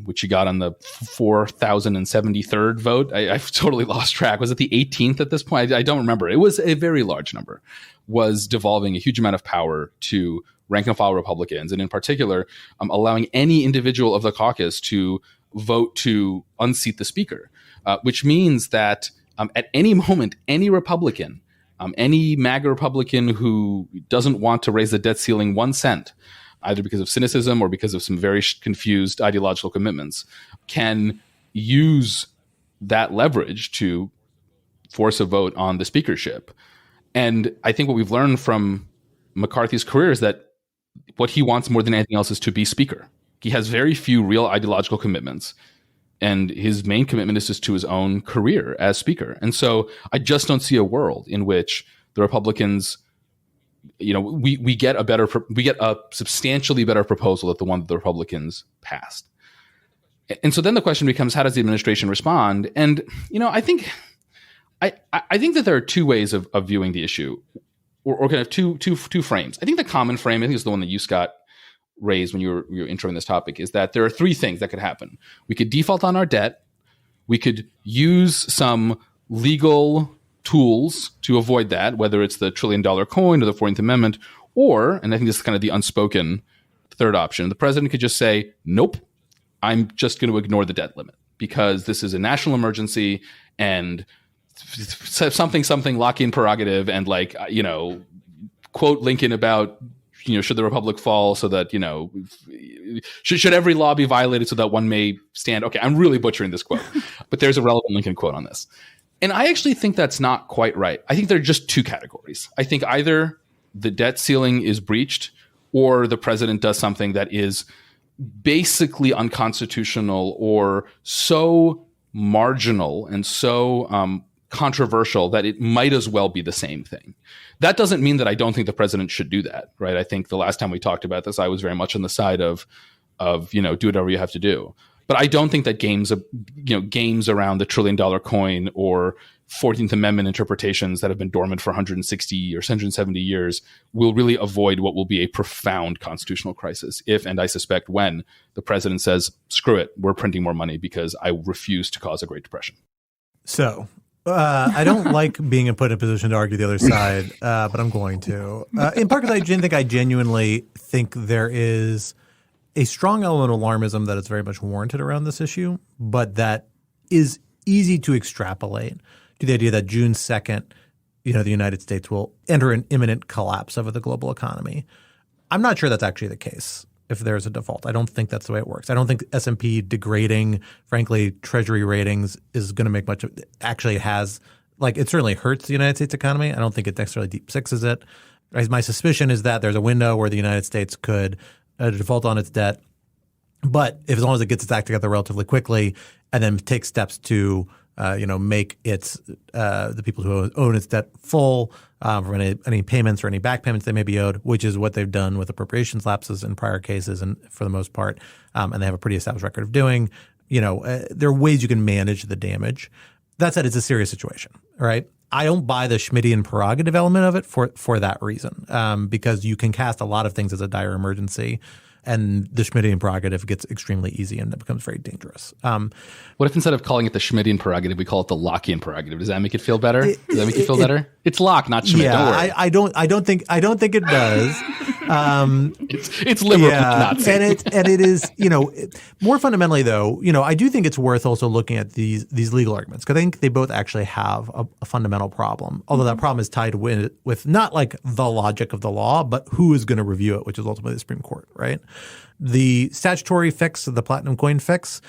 which he got on the 4,073rd vote, I've totally lost track. Was it the 18th at this point? I don't remember. It was a very large number, was devolving a huge amount of power to rank and file Republicans, and in particular, allowing any individual of the caucus to vote to unseat the Speaker, which means that at any moment, any Republican, any MAGA Republican who doesn't want to raise the debt ceiling 1 cent, either because of cynicism or because of some very confused ideological commitments, can use that leverage to force a vote on the speakership. And I think what we've learned from McCarthy's career is that what he wants more than anything else is to be speaker. He has very few real ideological commitments, and his main commitment is just to his own career as speaker. And so I just don't see a world in which the Republicans, we get a substantially better proposal than the one that the Republicans passed. And so then the question becomes, how does the administration respond? And I think that there are two ways of viewing the issue, or kind of two frames. I think the common frame, I think, is the one that you, Scott, raised when you were introing this topic, is that there are three things that could happen. We could default on our debt. We could use some legal tools to avoid that, whether it's the $1 trillion coin or the 14th Amendment, or, and I think this is kind of the unspoken third option, the president could just say, nope, I'm just going to ignore the debt limit because this is a national emergency and something lock-in prerogative, and quote Lincoln about, should the republic fall so that, should every law be violated so that one may stand? Okay, I'm really butchering this quote, but there's a relevant Lincoln quote on this. And I actually think that's not quite right. I think there are just two categories. I think either the debt ceiling is breached or the president does something that is basically unconstitutional or so marginal and so controversial that it might as well be the same thing. That doesn't mean that I don't think the president should do that, right? I think the last time we talked about this, I was very much on the side of do whatever you have to do. But I don't think that games around the $1 trillion coin or 14th Amendment interpretations that have been dormant for 160 or 170 years will really avoid what will be a profound constitutional crisis if, and I suspect when, the president says, screw it, we're printing more money because I refuse to cause a Great Depression. So I don't like being put in a position to argue the other side, but I'm going to. In part because I genuinely think there is a strong element of alarmism that is very much warranted around this issue, but that is easy to extrapolate to the idea that June 2nd, the United States will enter an imminent collapse of the global economy. I'm not sure that's actually the case if there's a default. I don't think that's the way it works. I don't think S&P degrading, frankly, Treasury ratings is going to make much of it. Actually, it has it certainly hurts the United States economy. I don't think it necessarily deep sixes it. My suspicion is that there's a window where the United States could default on its debt, but as long as it gets its act together relatively quickly and then takes steps to make its the people who own its debt full from any payments or any back payments they may be owed, which is what they've done with appropriations lapses in prior cases, and for the most part, and they have a pretty established record of doing. There are ways you can manage the damage. That said, it's a serious situation, right? I don't buy the Schmittian prerogative element of it for that reason, because you can cast a lot of things as a dire emergency, and the Schmittian prerogative gets extremely easy and it becomes very dangerous. What if instead of calling it the Schmittian prerogative, we call it the Lockean prerogative? Does that make it feel better? Does that make you feel better? It's Locke, not Schmitt. Yeah, don't worry. I don't think it does. It's liberal, Nazi. and it is, more fundamentally though, I do think it's worth also looking at these legal arguments, because I think they both actually have a fundamental problem. Although that problem is tied with not like the logic of the law, but who is going to review it, which is ultimately the Supreme Court, right? The statutory fix, the platinum coin fix,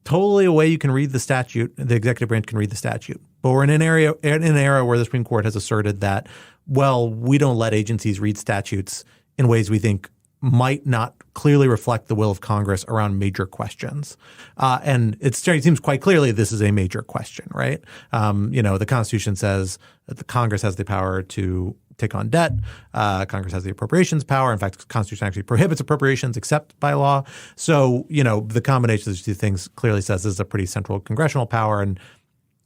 totally a way you can read the statute. The executive branch can read the statute. But we're in an era where the Supreme Court has asserted that, well, we don't let agencies read statutes in ways we think might not clearly reflect the will of Congress around major questions. And it seems quite clearly this is a major question, right? The Constitution says that the Congress has the power to take on debt. Congress has the appropriations power. In fact, the Constitution actually prohibits appropriations except by law. So, the combination of these two things clearly says this is a pretty central congressional power, and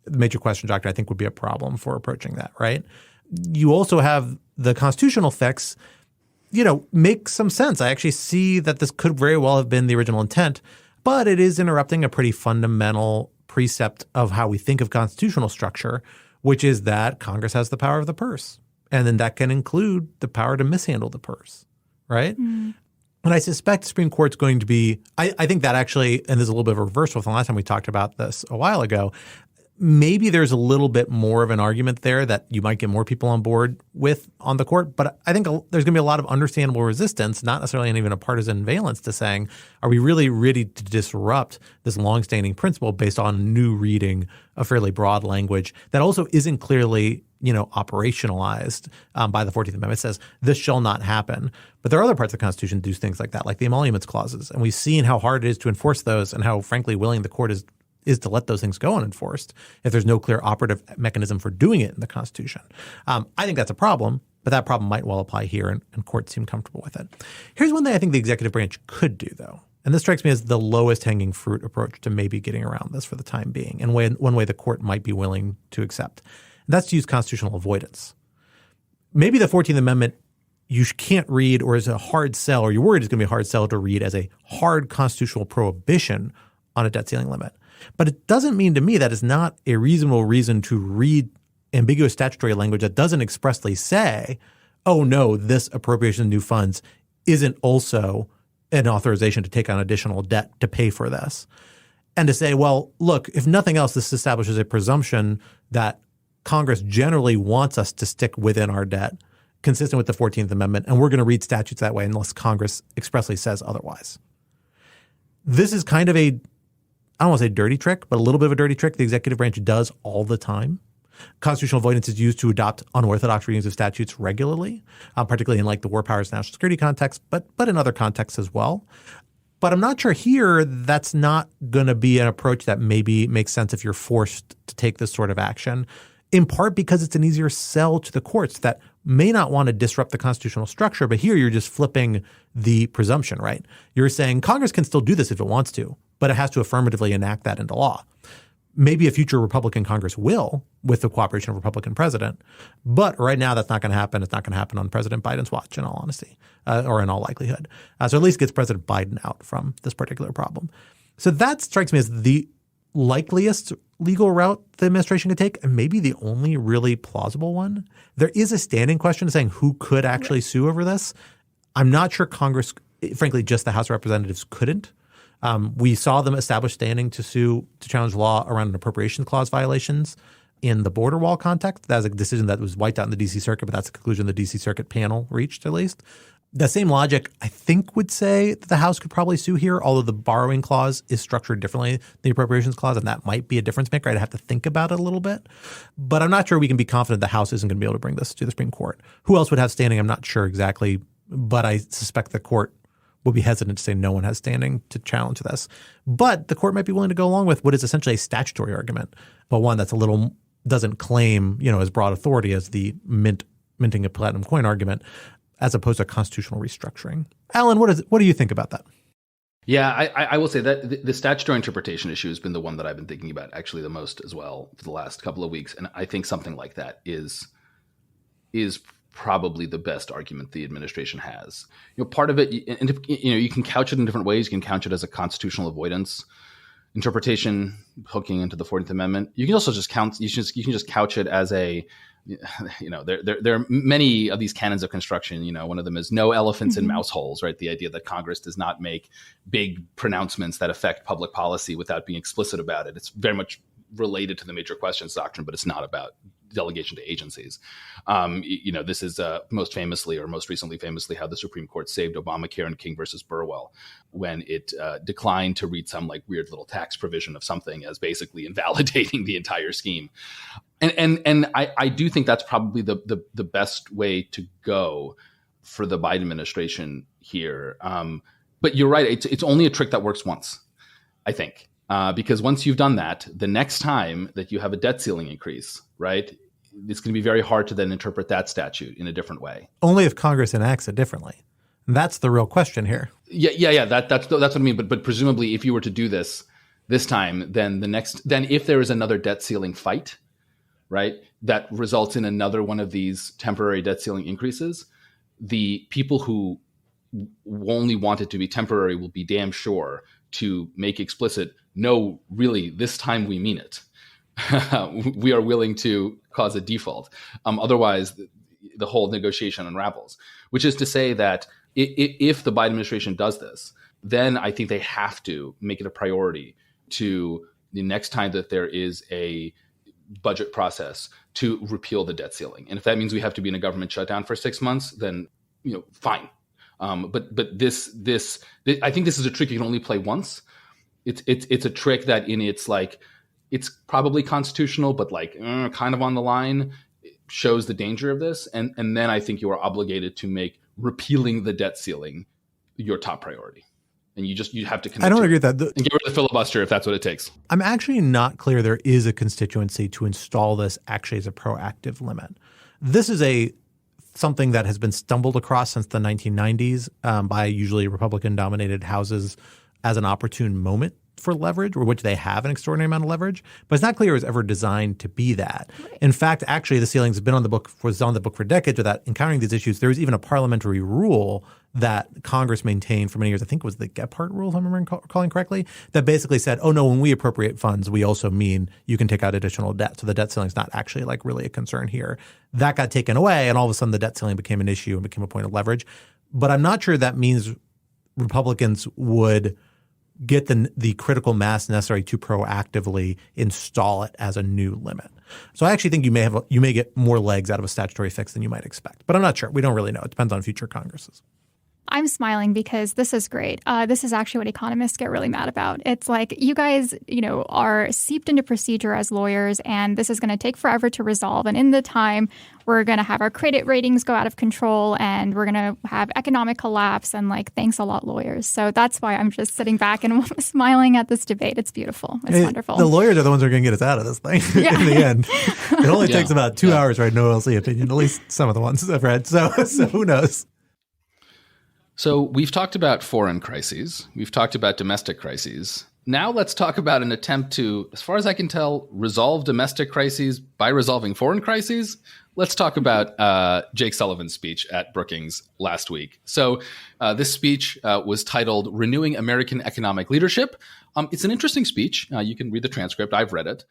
the major question doctrine I think would be a problem for approaching that, right? You also have the constitutional fix, make some sense. I actually see that this could very well have been the original intent, but it is interrupting a pretty fundamental precept of how we think of constitutional structure, which is that Congress has the power of the purse. And then that can include the power to mishandle the purse, right? Mm. And I suspect the Supreme Court's going to be – I think that actually – and there's a little bit of a reversal from the last time we talked about this a while ago – maybe there's a little bit more of an argument there that you might get more people on board with on the court. But I think there's going to be a lot of understandable resistance, not necessarily even a partisan valence, to saying, are we really ready to disrupt this longstanding principle based on a new reading of fairly broad language that also isn't clearly operationalized by the 14th Amendment? It says this shall not happen. But there are other parts of the Constitution that do things like that, like the emoluments clauses. And we've seen how hard it is to enforce those and how, frankly, willing the court is to let those things go unenforced if there's no clear operative mechanism for doing it in the Constitution. I think that's a problem, but that problem might well apply here, and courts seem comfortable with it. Here's one thing I think the executive branch could do, though, and this strikes me as the lowest hanging fruit approach to maybe getting around this for the time being, and one way the court might be willing to accept. And that's to use constitutional avoidance. Maybe the 14th Amendment you can't read, or is a hard sell, or you're worried it's going to be a hard sell to read as a hard constitutional prohibition on a debt ceiling limit. But it doesn't mean to me that is not a reasonable reason to read ambiguous statutory language that doesn't expressly say, oh no, this appropriation of new funds isn't also an authorization to take on additional debt to pay for this. And to say, well, look, if nothing else, this establishes a presumption that Congress generally wants us to stick within our debt, consistent with the 14th Amendment, and we're going to read statutes that way unless Congress expressly says otherwise. This is kind of I don't want to say dirty trick, but a little bit of a dirty trick the executive branch does all the time. Constitutional avoidance is used to adopt unorthodox readings of statutes regularly, particularly in like the war powers national security context, but in other contexts as well. But I'm not sure here that's not going to be an approach that maybe makes sense if you're forced to take this sort of action, in part because it's an easier sell to the courts that may not want to disrupt the constitutional structure. But here you're just flipping the presumption, right? You're saying Congress can still do this if it wants to, but it has to affirmatively enact that into law. Maybe a future Republican Congress will, with the cooperation of a Republican president. But right now that's not going to happen. It's not going to happen on President Biden's watch, in all honesty, or in all likelihood. So at least gets President Biden out from this particular problem. So that strikes me as the likeliest legal route the administration could take, and maybe the only really plausible one. There is a standing question saying who could actually sue over this. I'm not sure Congress, frankly, just the House of Representatives couldn't. We saw them establish standing to sue to challenge law around an appropriations clause violations in the border wall context. That was a decision that was wiped out in the D.C. Circuit, but that's the conclusion the D.C. Circuit panel reached, at least. The same logic, I think, would say that the House could probably sue here, although the borrowing clause is structured differently than the appropriations clause, and that might be a difference maker. I'd have to think about it a little bit. But I'm not sure we can be confident the House isn't going to be able to bring this to the Supreme Court. Who else would have standing? I'm not sure exactly, but I suspect the court will be hesitant to say no one has standing to challenge this. But the court might be willing to go along with what is essentially a statutory argument, but one that's a little doesn't claim, as broad authority as the minting a platinum coin argument, as opposed to constitutional restructuring. Alan, what do you think about that? Yeah, I will say that the statutory interpretation issue has been the one that I've been thinking about actually the most as well for the last couple of weeks. And I think something like that is probably the best argument the administration has. Part of it, you can couch it in different ways. You can couch it as a constitutional avoidance interpretation, hooking into the 14th Amendment. You can also just you can just couch it as a, there are many of these canons of construction. One of them is no elephants in mouse holes, right? The idea that Congress does not make big pronouncements that affect public policy without being explicit about it. It's very much related to the major questions doctrine, but it's not about delegation to agencies. This is most recently famously how the Supreme Court saved Obamacare in King versus Burwell when it declined to read some like weird little tax provision of something as basically invalidating the entire scheme. And I do think that's probably the best way to go for the Biden administration here. But you're right. It's only a trick that works once, I think. Because once you've done that, the next time that you have a debt ceiling increase, right, it's going to be very hard to then interpret that statute in a different way. Only if Congress enacts it differently. That's the real question here. Yeah. That's what I mean. But presumably, if you were to do this time, then if there is another debt ceiling fight, right, that results in another one of these temporary debt ceiling increases, the people who only want it to be temporary will be damn sure to make explicit, no, really, this time we mean it. We are willing to cause a default. Otherwise, the whole negotiation unravels, which is to say that if the Biden administration does this, then I think they have to make it a priority to the next time that there is a budget process to repeal the debt ceiling. And if that means we have to be in a government shutdown for 6 months, then, fine. But this I think this is a trick you can only play once. It's a trick that it's probably constitutional, but kind of on the line, shows the danger of this. And then I think you are obligated to make repealing the debt ceiling your top priority. And you have to commit. I don't agree with that. And get rid of the filibuster if that's what it takes. I'm actually not clear there is a constituency to install this actually as a proactive limit. This is something that has been stumbled across since the 1990s by usually Republican-dominated houses as an opportune moment for leverage, or which they have an extraordinary amount of leverage, but it's not clear it was ever designed to be that. Right. In fact, actually, the ceilings have been on the book for decades without encountering these issues. There was even a parliamentary rule that Congress maintained for many years. I think it was the Gephardt rule, if I'm recalling correctly, that basically said, oh no, when we appropriate funds, we also mean you can take out additional debt. So the debt ceiling is not actually really a concern here. That got taken away, and all of a sudden the debt ceiling became an issue and became a point of leverage. But I'm not sure that means Republicans would get the critical mass necessary to proactively install it as a new limit. So I actually think you may get more legs out of a statutory fix than you might expect. But I'm not sure. We don't really know. It depends on future Congresses. I'm smiling because this is great. This is actually what economists get really mad about. It's like you guys, are seeped into procedure as lawyers, and this is going to take forever to resolve. And in the time, we're going to have our credit ratings go out of control, and we're going to have economic collapse. And thanks a lot, lawyers. So that's why I'm just sitting back and smiling at this debate. It's beautiful. It's wonderful. The lawyers are the ones who are going to get us out of this thing in the end. It only takes about 2 hours to write an OLC opinion, at least some of the ones I've read. So who knows? So we've talked about foreign crises. We've talked about domestic crises. Now let's talk about an attempt to, as far as I can tell, resolve domestic crises by resolving foreign crises. Let's talk about Jake Sullivan's speech at Brookings last week. So this speech was titled Renewing American Economic Leadership. It's an interesting speech. You can read the transcript. I've read it.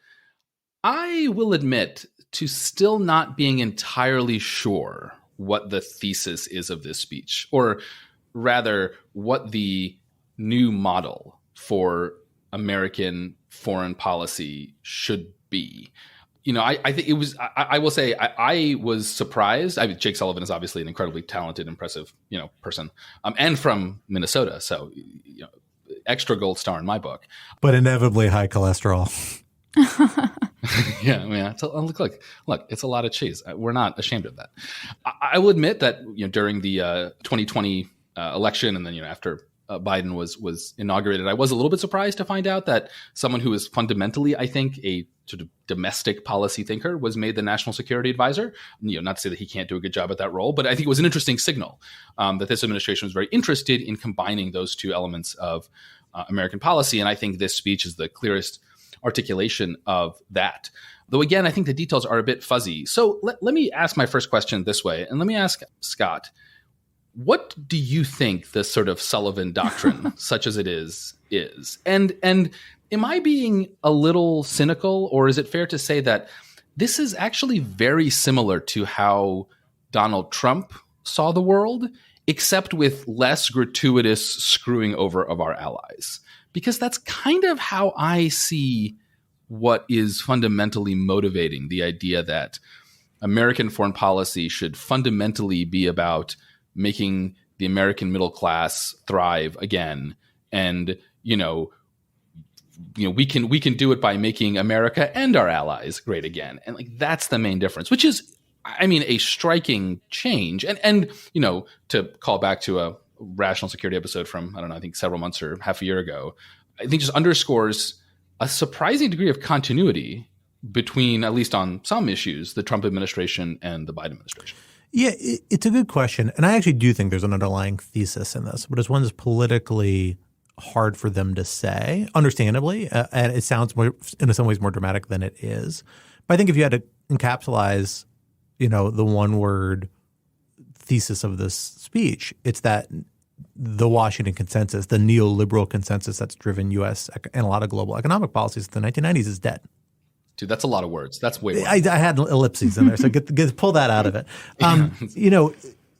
I will admit to still not being entirely sure what the thesis is of this speech, or rather what the new model for American foreign policy should be. I think it was, I will say, I was surprised. Jake Sullivan is obviously an incredibly talented, impressive, person, and from Minnesota. So, extra gold star in my book. But inevitably high cholesterol. Yeah, look, it's a lot of cheese. We're not ashamed of that. I will admit that during the 2020 election, and then after Biden was inaugurated, I was a little bit surprised to find out that someone who is fundamentally, I think, a sort of domestic policy thinker was made the National Security Advisor. Not to say that he can't do a good job at that role, but I think it was an interesting signal that this administration was very interested in combining those two elements of American policy. And I think this speech is the clearest articulation of that. Though, again, I think the details are a bit fuzzy. So let me ask my first question this way, and let me ask Scott, what do you think the sort of Sullivan doctrine, such as it is? And am I being a little cynical, or is it fair to say that this is actually very similar to how Donald Trump saw the world, except with less gratuitous screwing over of our allies? Because that's kind of how I see what is fundamentally motivating the idea that American foreign policy should fundamentally be about making the American middle class thrive again. And, we can do it by making America and our allies great again. And that's the main difference, which is, a striking change. And to call back to a rational security episode from, I think several months or half a year ago, I think just underscores a surprising degree of continuity between, at least on some issues, the Trump administration and the Biden administration. Yeah, it's a good question. And I actually do think there's an underlying thesis in this, but it's one that's politically hard for them to say, understandably. And it sounds in some ways more dramatic than it is. But I think if you had to encapsulize, the one word thesis of this speech, it's that the Washington consensus, the neoliberal consensus that's driven U.S. and a lot of global economic policies in the 1990s is dead. Dude, that's a lot of words. That's way more. I had ellipses in there, so pull that out of it.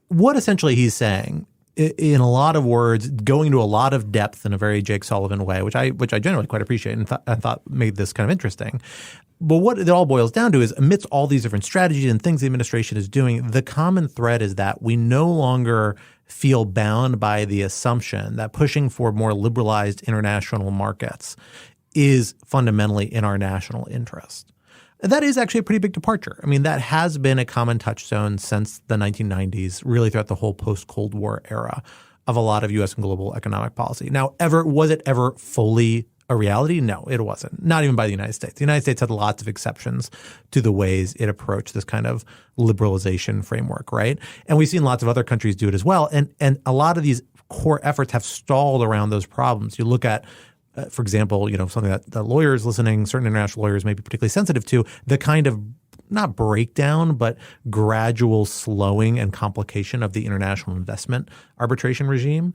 What essentially he's saying, in a lot of words, going into a lot of depth in a very Jake Sullivan way, which I generally quite appreciate and I thought made this kind of interesting. But what it all boils down to is, amidst all these different strategies and things the administration is doing, the common thread is that we no longer feel bound by the assumption that pushing for more liberalized international markets is fundamentally in our national interest. That is actually a pretty big departure. That has been a common touchstone since the 1990s, really throughout the whole post-Cold War era of a lot of U.S. and global economic policy. Now, was it ever fully a reality? No, it wasn't. Not even by the United States. The United States had lots of exceptions to the ways it approached this kind of liberalization framework, right? And we've seen lots of other countries do it as well. And a lot of these core efforts have stalled around those problems. You look at for example, something that the lawyers listening, certain international lawyers may be particularly sensitive to, the kind of not breakdown, but gradual slowing and complication of the international investment arbitration regime,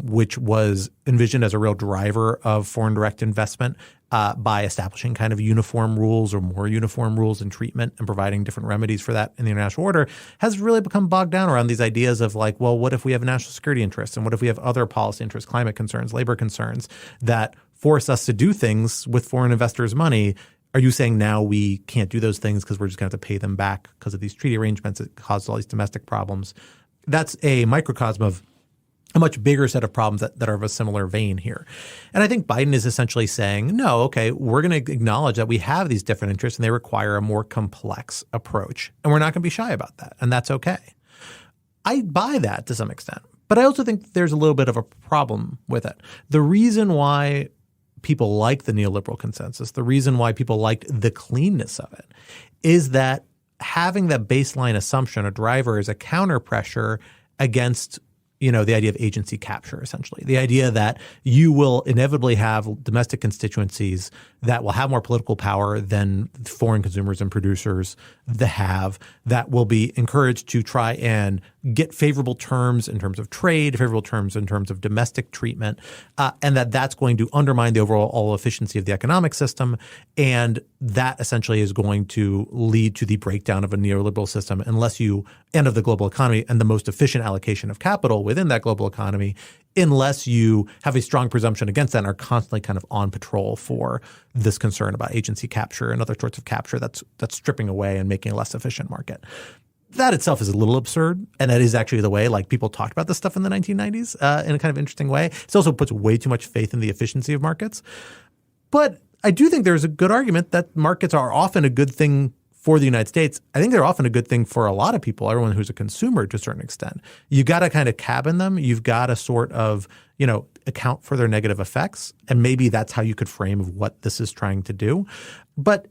which was envisioned as a real driver of foreign direct investment by establishing kind of uniform rules or more uniform rules and treatment and providing different remedies for that in the international order, has really become bogged down around these ideas of what if we have national security interests and what if we have other policy interests, climate concerns, labor concerns that force us to do things with foreign investors' money. Are you saying now we can't do those things because we're just going to have to pay them back because of these treaty arrangements that cause all these domestic problems? That's a microcosm of a much bigger set of problems that are of a similar vein here. And I think Biden is essentially saying, no, okay, we're going to acknowledge that we have these different interests and they require a more complex approach. And we're not going to be shy about that. And that's okay. I buy that to some extent. But I also think there's a little bit of a problem with it. The reason why people like the neoliberal consensus, the reason why people liked the cleanness of it, is that having that baseline assumption, a driver, is a counter pressure against the idea of agency capture, essentially. The idea that you will inevitably have domestic constituencies that will have more political power than foreign consumers and producers that will be encouraged to try and get favorable terms in terms of trade, favorable terms in terms of domestic treatment, and that's going to undermine the overall efficiency of the economic system. And that essentially is going to lead to the breakdown of a neoliberal system and of the global economy and the most efficient allocation of capital within that global economy, unless you have a strong presumption against that and are constantly kind of on patrol for this concern about agency capture and other sorts of capture that's stripping away and making a less efficient market. That itself is a little absurd, and that is actually the way people talked about this stuff in the 1990s in a kind of interesting way. It also puts way too much faith in the efficiency of markets. But I do think there's a good argument that markets are often a good thing for the United States, I think they're often a good thing for a lot of people, everyone who's a consumer to a certain extent. You got to kind of cabin them. You've got to sort of, account for their negative effects. And maybe that's how you could frame of what this is trying to do. But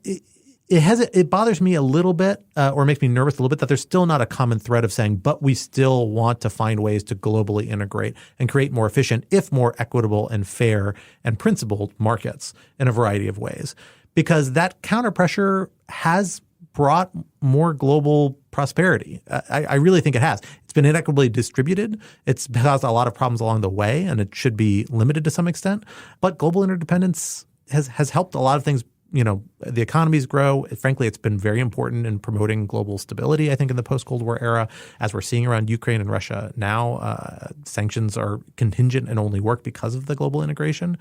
it bothers me a little bit or makes me nervous a little bit that there's still not a common thread of saying, but we still want to find ways to globally integrate and create more efficient, if more equitable and fair and principled markets in a variety of ways. Because that counter pressure has brought more global prosperity. I really think it has. It's been inequitably distributed. It's caused a lot of problems along the way, and it should be limited to some extent. But global interdependence has helped a lot of things. The economies grow. Frankly, it's been very important in promoting global stability, I think, in the post-Cold War era. As we're seeing around Ukraine and Russia now, sanctions are contingent and only work because of the global integration.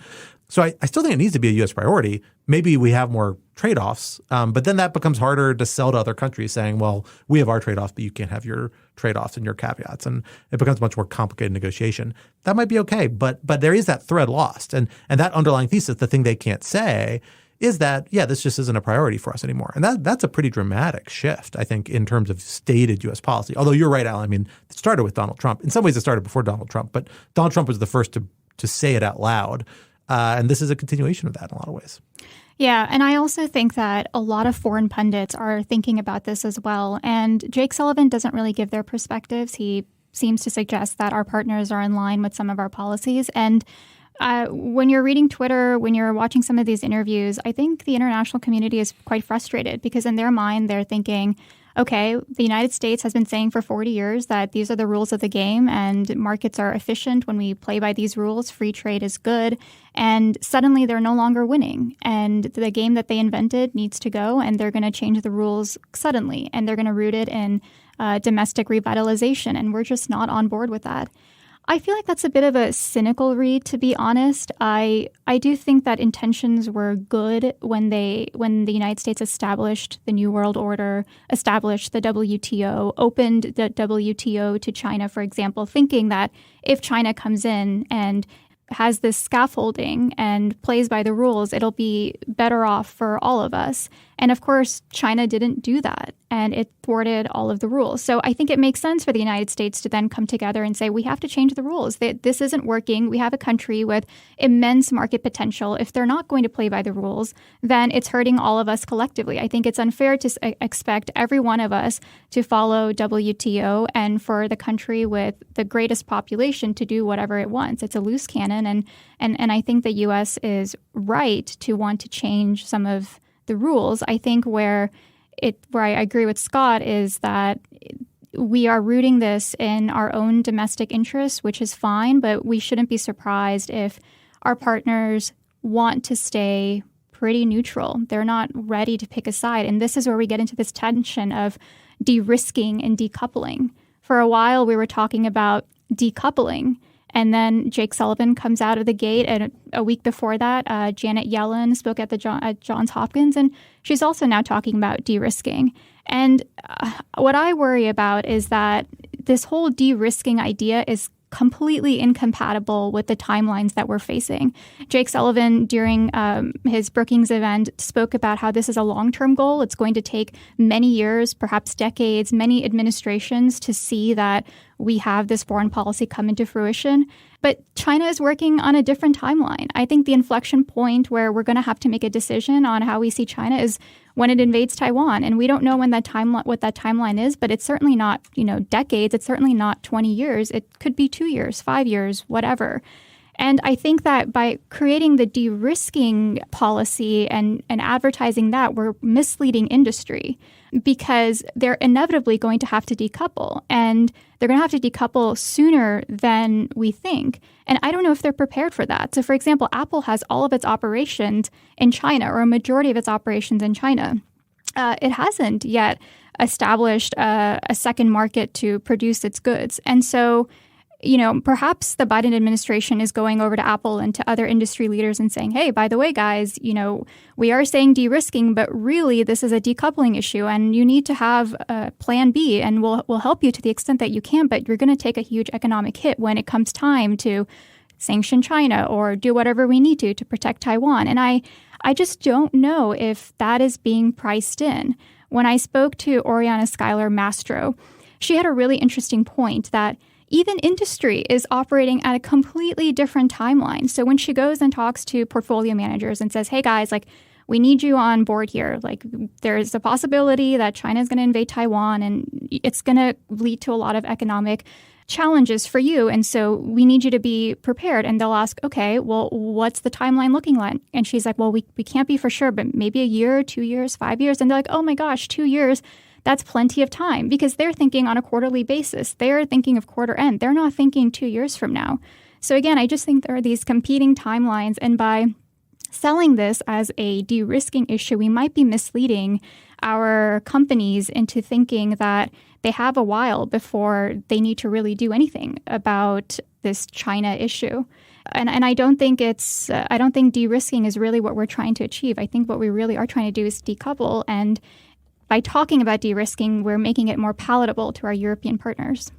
So I still think it needs to be a U.S. priority. Maybe we have more trade-offs, but then that becomes harder to sell to other countries saying, well, we have our trade-offs, but you can't have your trade-offs and your caveats. And it becomes a much more complicated negotiation. That might be okay, but there is that thread lost. And that underlying thesis, the thing they can't say, is that, this just isn't a priority for us anymore. And that's a pretty dramatic shift, I think, in terms of stated U.S. policy. Although you're right, Alan. I mean, it started with Donald Trump. In some ways, it started before Donald Trump. But Donald Trump was the first to say it out loud. And this is a continuation of that in a lot of ways. Yeah, and I also think that a lot of foreign pundits are thinking about this as well. And Jake Sullivan doesn't really give their perspectives. He seems to suggest that our partners are in line with some of our policies. And when you're reading Twitter, when you're watching some of these interviews, I think the international community is quite frustrated because in their mind, they're thinking, okay, the United States has been saying for 40 years that these are the rules of the game and markets are efficient when we play by these rules. Free trade is good. And suddenly they're no longer winning. And the game that they invented needs to go, and they're going to change the rules suddenly. And they're going to root it in domestic revitalization. And we're just not on board with that. I feel like that's a bit of a cynical read, to be honest. I do think that intentions were good when the United States established the New World Order, established the WTO, opened the WTO to China, for example, thinking that if China comes in and has this scaffolding and plays by the rules, it'll be better off for all of us. And of course, China didn't do that, and it thwarted all of the rules. So I think it makes sense for the United States to then come together and say, we have to change the rules. This isn't working. We have a country with immense market potential. If they're not going to play by the rules, then it's hurting all of us collectively. I think it's unfair to expect every one of us to follow WTO and for the country with the greatest population to do whatever it wants. It's a loose cannon, and I think the U.S. is right to want to change some of the rules. I think where I agree with Scott is that we are rooting this in our own domestic interests, which is fine, but we shouldn't be surprised if our partners want to stay pretty neutral. They're not ready to pick a side. And this is where we get into this tension of de-risking and decoupling. For a while, we were talking about decoupling. And then Jake Sullivan comes out of the gate, and a week before that, Janet Yellen spoke at Johns Hopkins, and she's also now talking about de-risking. And what I worry about is that this whole de-risking idea is completely incompatible with the timelines that we're facing. Jake Sullivan, during his Brookings event, spoke about how this is a long-term goal. It's going to take many years, perhaps decades, many administrations to see that we have this foreign policy come into fruition. But China is working on a different timeline. I think the inflection point where we're going to have to make a decision on how we see China is when it invades Taiwan. And we don't know when what that timeline is, but it's certainly not, decades. It's certainly not 20 years. It could be 2 years, 5 years, whatever. And I think that by creating the de-risking policy and advertising that, we're misleading industry because they're inevitably going to have to decouple. And they're going to have to decouple sooner than we think. And I don't know if they're prepared for that. So, for example, Apple has all of its operations in China, or a majority of its operations in China. It hasn't yet established a second market to produce its goods. And so, perhaps the Biden administration is going over to Apple and to other industry leaders and saying, hey, by the way, guys, we are saying de-risking, but really this is a decoupling issue and you need to have a plan B, and we'll help you to the extent that you can, but you're going to take a huge economic hit when it comes time to sanction China or do whatever we need to protect Taiwan. And I just don't know if that is being priced in. when I spoke to Oriana Schuyler Mastro, she had a really interesting point that even industry is operating at a completely different timeline. So when she goes and talks to portfolio managers and says, hey guys, like, we need you on board here. Like, there's a possibility that China is going to invade Taiwan and it's going to lead to a lot of economic challenges for you. And so we need you to be prepared. And they'll ask, okay, well, what's the timeline looking like? And she's like, well, we can't be for sure, but maybe a year, 2 years, 5 years. And they're like, oh my gosh, 2 years. That's plenty of time, because they're thinking on a quarterly basis. They're thinking of quarter end. They're not thinking 2 years from now. So again, I just think there are these competing timelines. And by selling this as a de-risking issue, we might be misleading our companies into thinking that they have a while before they need to really do anything about this China issue. And I don't think I don't think de-risking is really what we're trying to achieve. I think what we really are trying to do is decouple. And by talking about de-risking, we're making it more palatable to our European partners.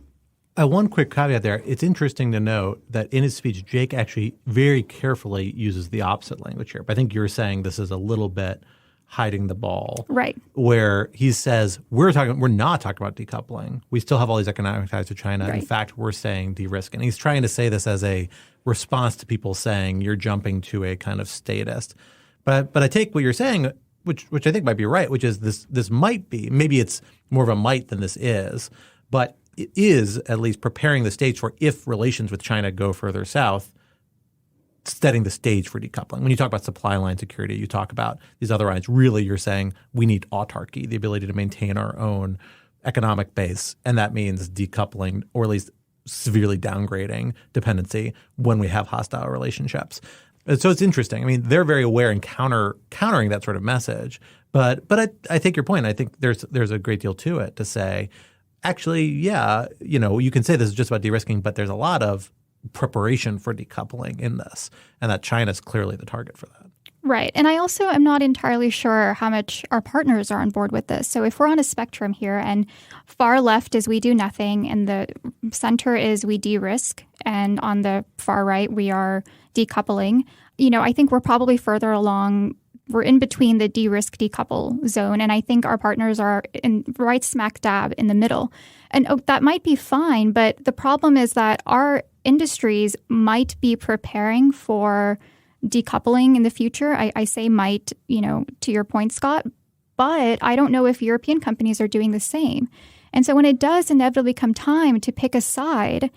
One quick caveat there. It's interesting to note that in his speech, Jake actually very carefully uses the opposite language here. But I think you're saying this is a little bit hiding the ball. Right. Where he says, we're not talking about decoupling. We still have all these economic ties to China. Right. In fact, we're saying de-risk. And he's trying to say this as a response to people saying you're jumping to a kind of statist. But I take what you're saying, which I think might be right, which is this might be, maybe it's more of a might than this is, but it is at least preparing the stage for, if relations with China go further south, setting the stage for decoupling. When you talk about supply line security, you talk about these other lines. Really, you're saying we need autarky, the ability to maintain our own economic base, and that means decoupling, or at least severely downgrading dependency when we have hostile relationships. And so it's interesting. I mean, they're very aware and countering that sort of message. But I take your point. I think there's a great deal to it to say, actually, yeah, you can say this is just about de-risking, but there's a lot of preparation for decoupling in this, and that China's clearly the target for that. Right. And I also am not entirely sure how much our partners are on board with this. So if we're on a spectrum here, and far left is we do nothing, and the center is we de-risk, and on the far right we are decoupling, I think we're probably further along. We're in between the de-risk decouple zone, and I think our partners are right smack dab in the middle. And that might be fine, but the problem is that our industries might be preparing for decoupling in the future. I say might, to your point, Scott, but I don't know if European companies are doing the same. And so when it does inevitably come time to pick a side,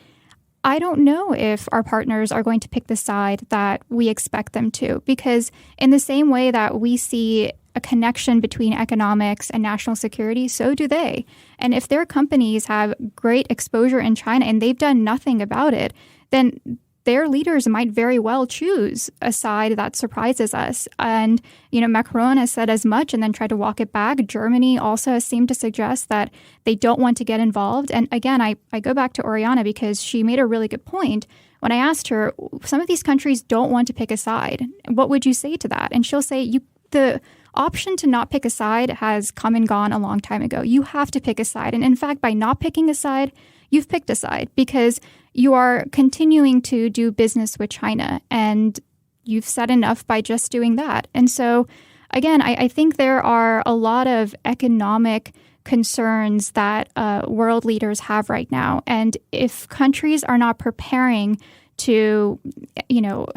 I don't know if our partners are going to pick the side that we expect them to, because in the same way that we see a connection between economics and national security, so do they. And if their companies have great exposure in China and they've done nothing about it, then their leaders might very well choose a side that surprises us. And, Macron has said as much and then tried to walk it back. Germany also has seemed to suggest that they don't want to get involved. And again, I go back to Oriana because she made a really good point. When I asked her, some of these countries don't want to pick a side. What would you say to that? And she'll say, the option to not pick a side has come and gone a long time ago. You have to pick a side. And in fact, by not picking a side, you've picked a side because you are continuing to do business with China, and you've said enough by just doing that. And so, again, I think there are a lot of economic concerns that world leaders have right now. And if countries are not preparing to,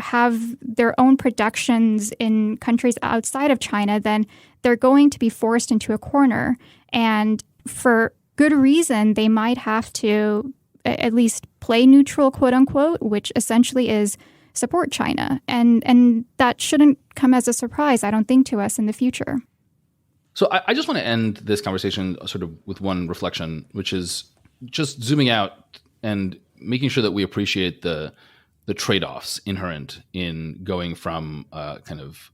have their own productions in countries outside of China, then they're going to be forced into a corner. And for good reason, they might have to at least play neutral, quote unquote, which essentially is support China. And that shouldn't come as a surprise, I don't think, to us in the future. So I just want to end this conversation sort of with one reflection, which is just zooming out and making sure that we appreciate the trade-offs inherent in going from kind of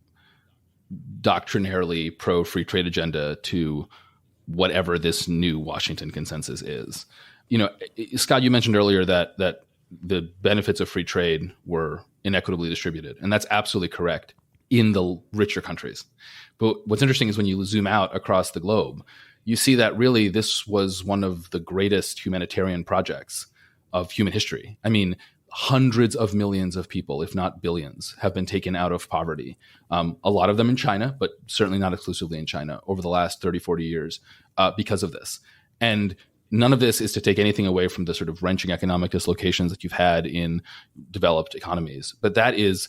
doctrinarily pro-free trade agenda to whatever this new Washington consensus is. Scott, you mentioned earlier that the benefits of free trade were inequitably distributed, and that's absolutely correct in the richer countries. But what's interesting is when you zoom out across the globe, you see that really this was one of the greatest humanitarian projects of human history. I mean, hundreds of millions of people, if not billions, have been taken out of poverty. A lot of them in China, but certainly not exclusively in China over the last 30, 40 years because of this. And none of this is to take anything away from the sort of wrenching economic dislocations that you've had in developed economies. But that is,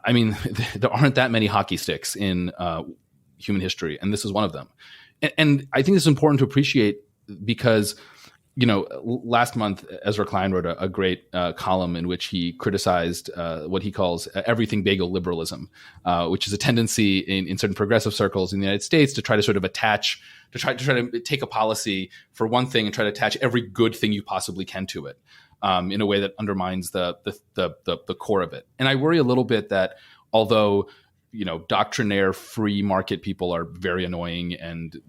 I mean, there aren't that many hockey sticks in human history, and this is one of them. And I think this is important to appreciate because, you know, last month, Ezra Klein wrote a great column in which he criticized what he calls everything bagel liberalism, which is a tendency in certain progressive circles in the United States to try to sort of try to take a policy for one thing and try to attach every good thing you possibly can to it in a way that undermines the core of it. And I worry a little bit that although, you know, doctrinaire free market people are very annoying and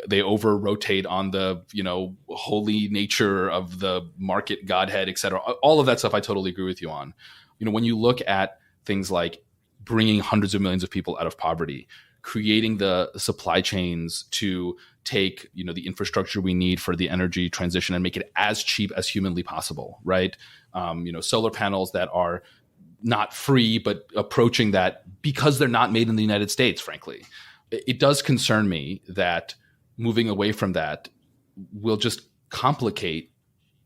they over rotate on the, you know, holy nature of the market godhead, et cetera. All of that stuff I totally agree with you on. You know, when you look at things like bringing hundreds of millions of people out of poverty, creating the supply chains to take, you know, the infrastructure we need for the energy transition and make it as cheap as humanly possible, right? You know, solar panels that are not free, but approaching that because they're not made in the United States, frankly. It does concern me that moving away from that will just complicate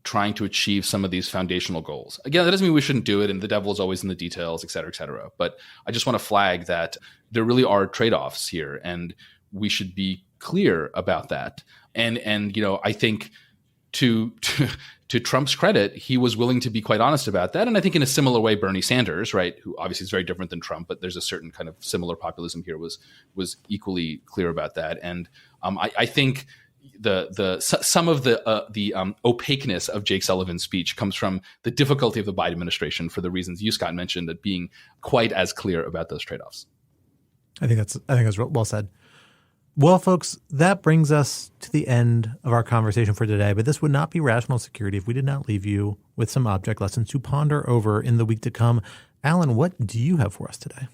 trying to achieve some of these foundational goals. Again, that doesn't mean we shouldn't do it, and the devil is always in the details, et cetera, et cetera. But I just want to flag that there really are trade-offs here, and we should be clear about that. And you know, I think to Trump's credit, he was willing to be quite honest about that. And I think in a similar way, Bernie Sanders, right, who obviously is very different than Trump, but there's a certain kind of similar populism here, was equally clear about that. And I think some of the opaqueness of Jake Sullivan's speech comes from the difficulty of the Biden administration for the reasons you, Scott, mentioned, at being quite as clear about those trade-offs. I think that's well said. Well, folks, that brings us to the end of our conversation for today. But this would not be Rational Security if we did not leave you with some object lessons to ponder over in the week to come. Alan, what do you have for us today?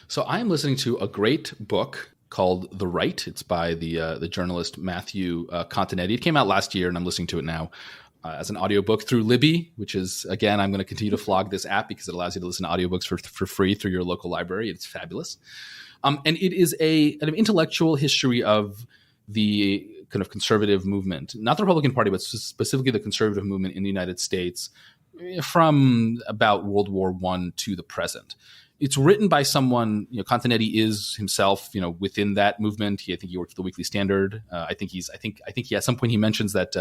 So I am listening to a great book called The Right. It's by the journalist Matthew Continetti. It came out last year, and I'm listening to it now as an audiobook through Libby, which is, again, I'm going to continue to flog this app because it allows you to listen to audiobooks for free through your local library. It's fabulous. And it is an intellectual history of the kind of conservative movement, not the Republican Party, but specifically the conservative movement in the United States from about World War I to the present. It's written by someone, you know, Continetti is himself, you know, within that movement. I think he worked for the Weekly Standard. I think he at some point he mentions that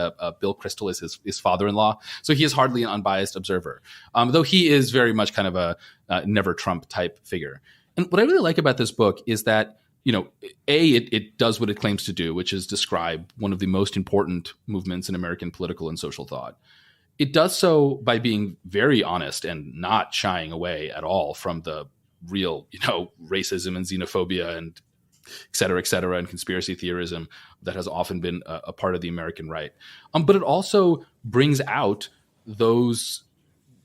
Bill Kristol is his father-in-law. So he is hardly an unbiased observer, though he is very much kind of a never Trump type figure. And what I really like about this book is that, you know, it does what it claims to do, which is describe one of the most important movements in American political and social thought. It does so by being very honest and not shying away at all from the real, you know, racism and xenophobia and et cetera, and conspiracy theorism that has often been a part of the American right. But it also brings out those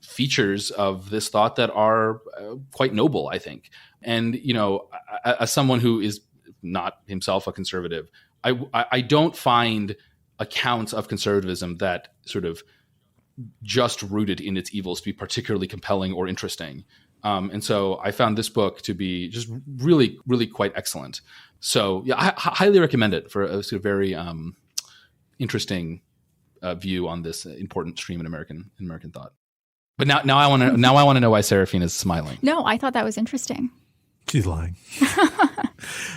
features of this thought that are quite noble, I think. And, you know, as someone who is not himself a conservative, I don't find accounts of conservatism that sort of just rooted in its evils to be particularly compelling or interesting. And so I found this book to be just really, really quite excellent. So yeah, I highly recommend it for a sort of very interesting view on this important stream in American thought. But now I want to know why Saraphin is smiling. No, I thought that was interesting. She's lying.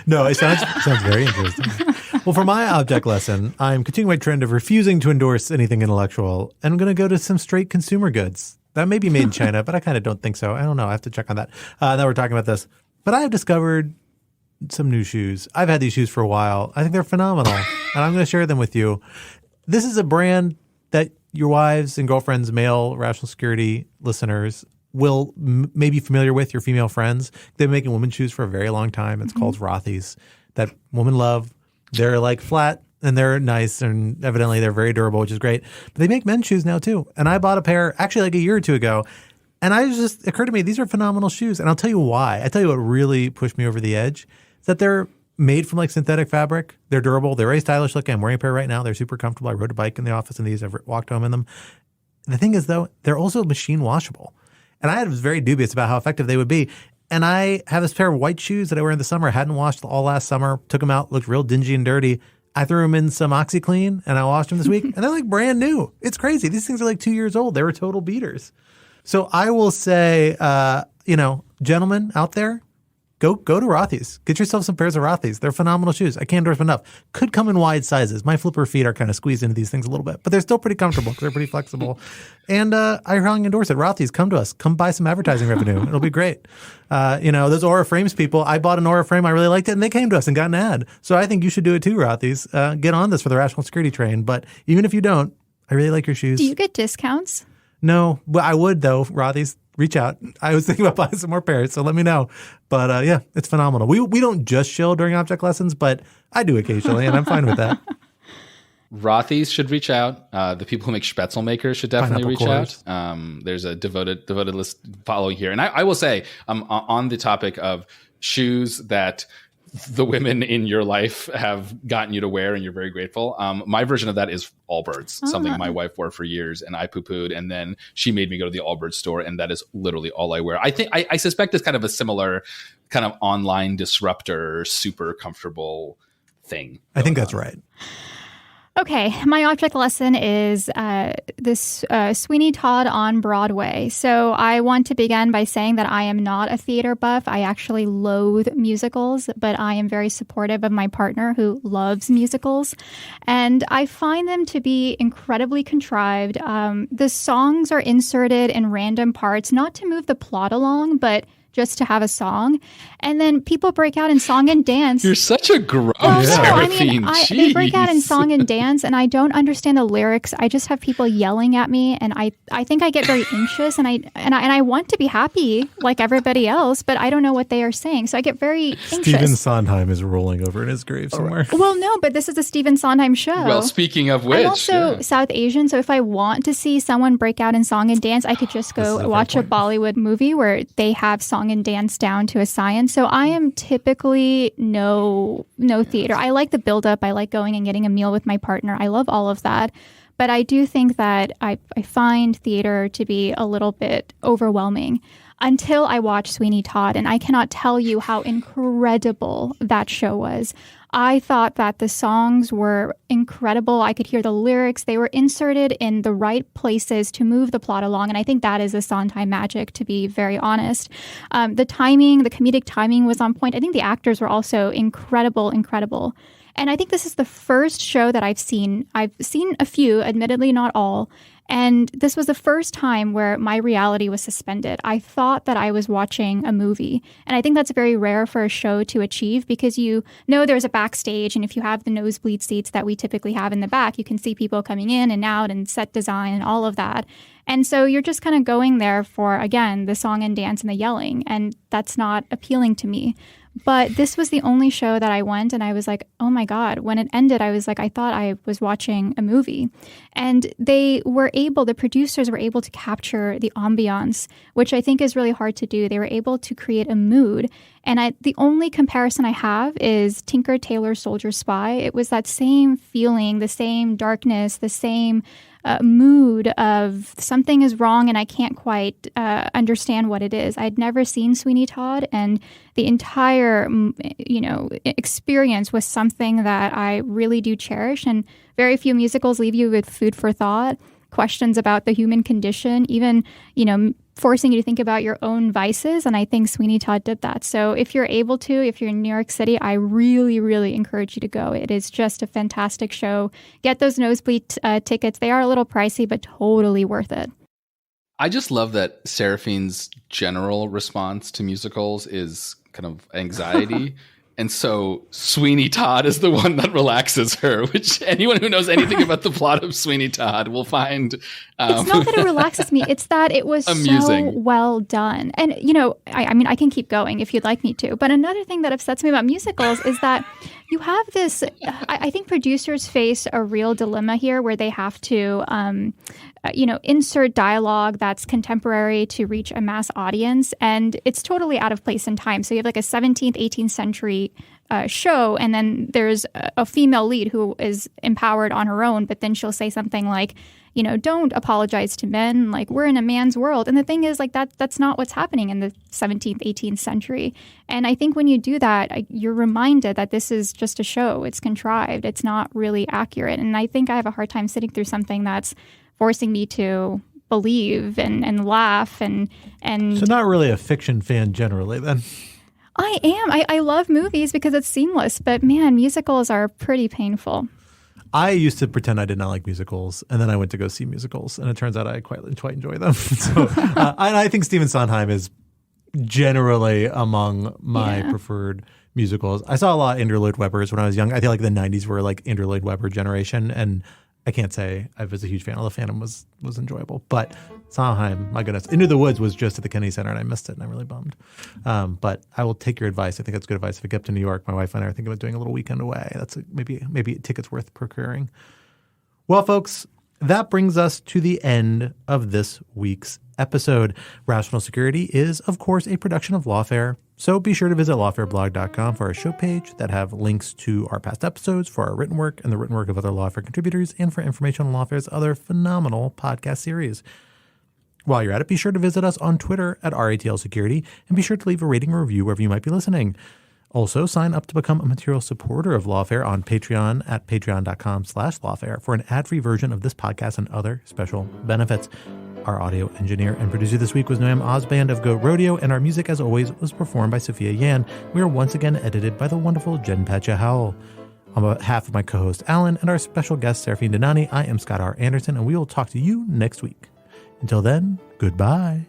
No, it sounds very interesting. Well, for my object lesson, I'm continuing my trend of refusing to endorse anything intellectual, and I'm going to go to some straight consumer goods. That may be made in China, but I kind of don't think so. I don't know. I have to check on that. Now we're talking about this. But I have discovered some new shoes. I've had these shoes for a while. I think they're phenomenal, and I'm going to share them with you. This is a brand that your wives and girlfriends, male Rational Security listeners, will may be familiar with, your female friends. They've been making women's shoes for a very long time. It's called Rothy's, that women love. They're like flat and they're nice, and evidently they're very durable, which is great. But they make men's shoes now too. And I bought a pair actually like a year or two ago. And it occurred to me, these are phenomenal shoes. And I'll tell you why. I tell you what really pushed me over the edge is that they're made from like synthetic fabric. They're durable. They're very stylish looking. I'm wearing a pair right now. They're super comfortable. I rode a bike in the office in these. I've walked home in them. The thing is, though, they're also machine washable. And I was very dubious about how effective they would be. And I have this pair of white shoes that I wear in the summer. I hadn't washed all last summer. Took them out, looked real dingy and dirty. I threw them in some OxyClean, and I washed them this week. And they're like brand new. It's crazy. These things are like 2 years old. They were total beaters. So I will say, gentlemen out there, Go to Rothy's. Get yourself some pairs of Rothy's. They're phenomenal shoes. I can't endorse them enough. Could come in wide sizes. My flipper feet are kind of squeezed into these things a little bit, but they're still pretty comfortable because they're pretty flexible. And I highly endorse it. Rothy's, come to us. Come buy some advertising revenue. It'll be great. Those Aura Frames people, I bought an Aura Frame. I really liked it, and they came to us and got an ad. So I think you should do it too, Rothy's. Get on this for the Rational Security train. But even if you don't, I really like your shoes. Do you get discounts? No, but I would, though, Rothy's. Reach out. I was thinking about buying some more pairs, so let me know. But it's phenomenal. We don't just chill during object lessons, but I do occasionally, and I'm fine with that. Rothy's should reach out. The people who make Spätzle makers should definitely reach out. There's a devoted list following here. And I will say, on the topic of shoes that the women in your life have gotten you to wear and you're very grateful. My version of that is Allbirds, something my wife wore for years and I poo-pooed, and then she made me go to the Allbirds store, and that is literally all I wear. I suspect it's kind of a similar kind of online disruptor, super comfortable thing. I think that's right. Okay, my object lesson is this Sweeney Todd on Broadway. So I want to begin by saying that I am not a theater buff. I actually loathe musicals, but I am very supportive of my partner who loves musicals. And I find them to be incredibly contrived. The songs are inserted in random parts, not to move the plot along, but just to have a song. And then people break out in song and dance. You're such a gross Seraphine. They break out in song and dance, and I don't understand the lyrics. I just have people yelling at me, and I think I get very anxious, and I want to be happy like everybody else, but I don't know what they are saying. So I get very anxious. Stephen Sondheim is rolling over in his grave somewhere. Well, no, but this is a Stephen Sondheim show. Well, speaking of which, I'm also South Asian, so if I want to see someone break out in song and dance, I could just go watch a Bollywood movie where they have song and dance down to a science. So I am typically no theater. I like the buildup. I like going and getting a meal with my partner. I love all of that. But I do think that I find theater to be a little bit overwhelming until I watch Sweeney Todd. And I cannot tell you how incredible that show was. I thought that the songs were incredible. I could hear the lyrics. They were inserted in the right places to move the plot along. And I think that is a Sondheim magic, to be very honest. The timing, the comedic timing was on point. I think the actors were also incredible. And I think this is the first show that I've seen. I've seen a few, admittedly not all. And this was the first time where my reality was suspended. I thought that I was watching a movie. And I think that's very rare for a show to achieve, because you know there's a backstage, and if you have the nosebleed seats that we typically have in the back, you can see people coming in and out and set design and all of that. And so you're just kind of going there for, again, the song and dance and the yelling. And that's not appealing to me. But this was the only show that I went, and I was like, oh my God. When it ended, I was like, I thought I was watching a movie. And the producers were able to capture the ambiance, which I think is really hard to do. They were able to create a mood. And the only comparison I have is Tinker Tailor Soldier Spy. It was that same feeling, the same darkness, the same mood of something is wrong and I can't quite understand what it is. I'd never seen Sweeney Todd, and the entire experience was something that I really do cherish. And very few musicals leave you with food for thought, questions about the human condition, even forcing you to think about your own vices. And I think Sweeney Todd did that. So if you're able to, if you're in New York City, I really, really encourage you to go. It is just a fantastic show. Get those nosebleed tickets. They are a little pricey, but totally worth it. I just love that Seraphine's general response to musicals is kind of anxiety. And so Sweeney Todd is the one that relaxes her, which anyone who knows anything about the plot of Sweeney Todd will find. It's not that it relaxes me. It's that it was amusing. So well done. And, I can keep going if you'd like me to. But another thing that upsets me about musicals is that you have this, I think producers face a real dilemma here where they have to, insert dialogue that's contemporary to reach a mass audience. And it's totally out of place in time. So you have like a 17th, 18th century show, and then there's a female lead who is empowered on her own, but then she'll say something like, don't apologize to men. Like, we're in a man's world. And the thing is, like, that's not what's happening in the 17th, 18th century. And I think when you do that, you're reminded that this is just a show. It's contrived. It's not really accurate. And I think I have a hard time sitting through something that's forcing me to believe and laugh and So not really a fiction fan generally, then. I am. I love movies because it's seamless. But, man, musicals are pretty painful. I used to pretend I did not like musicals, and then I went to go see musicals, and it turns out I quite enjoy them. So I think Stephen Sondheim is generally among my preferred musicals. I saw a lot of Andrew Lloyd Webber's when I was young. I feel like the 90s were like Andrew Lloyd Webber generation, and I can't say I was a huge fan of The Phantom was enjoyable. But Sondheim, my goodness. Into the Woods was just at the Kennedy Center, and I missed it, and I'm really bummed. But I will take your advice. I think that's good advice. If I get up to New York, my wife and I are thinking about doing a little weekend away. That's maybe tickets worth procuring. Well, folks, that brings us to the end of this week's episode. Rational Security is, of course, a production of Lawfare. So be sure to visit lawfareblog.com for our show page that have links to our past episodes, for our written work and the written work of other Lawfare contributors, and for information on Lawfare's other phenomenal podcast series. While you're at it, be sure to visit us on Twitter at RATL Security, and be sure to leave a rating or review wherever you might be listening. Also, sign up to become a material supporter of Lawfare on Patreon at patreon.com/Lawfare for an ad-free version of this podcast and other special benefits. Our audio engineer and producer this week was Noam Osband of Goat Rodeo, and our music, as always, was performed by Sophia Yan. We are once again edited by the wonderful Jen Patcha Howell. On behalf of my co-host Alan and our special guest Saraphin Dhanani, I am Scott R. Anderson, and we will talk to you next week. Until then, goodbye.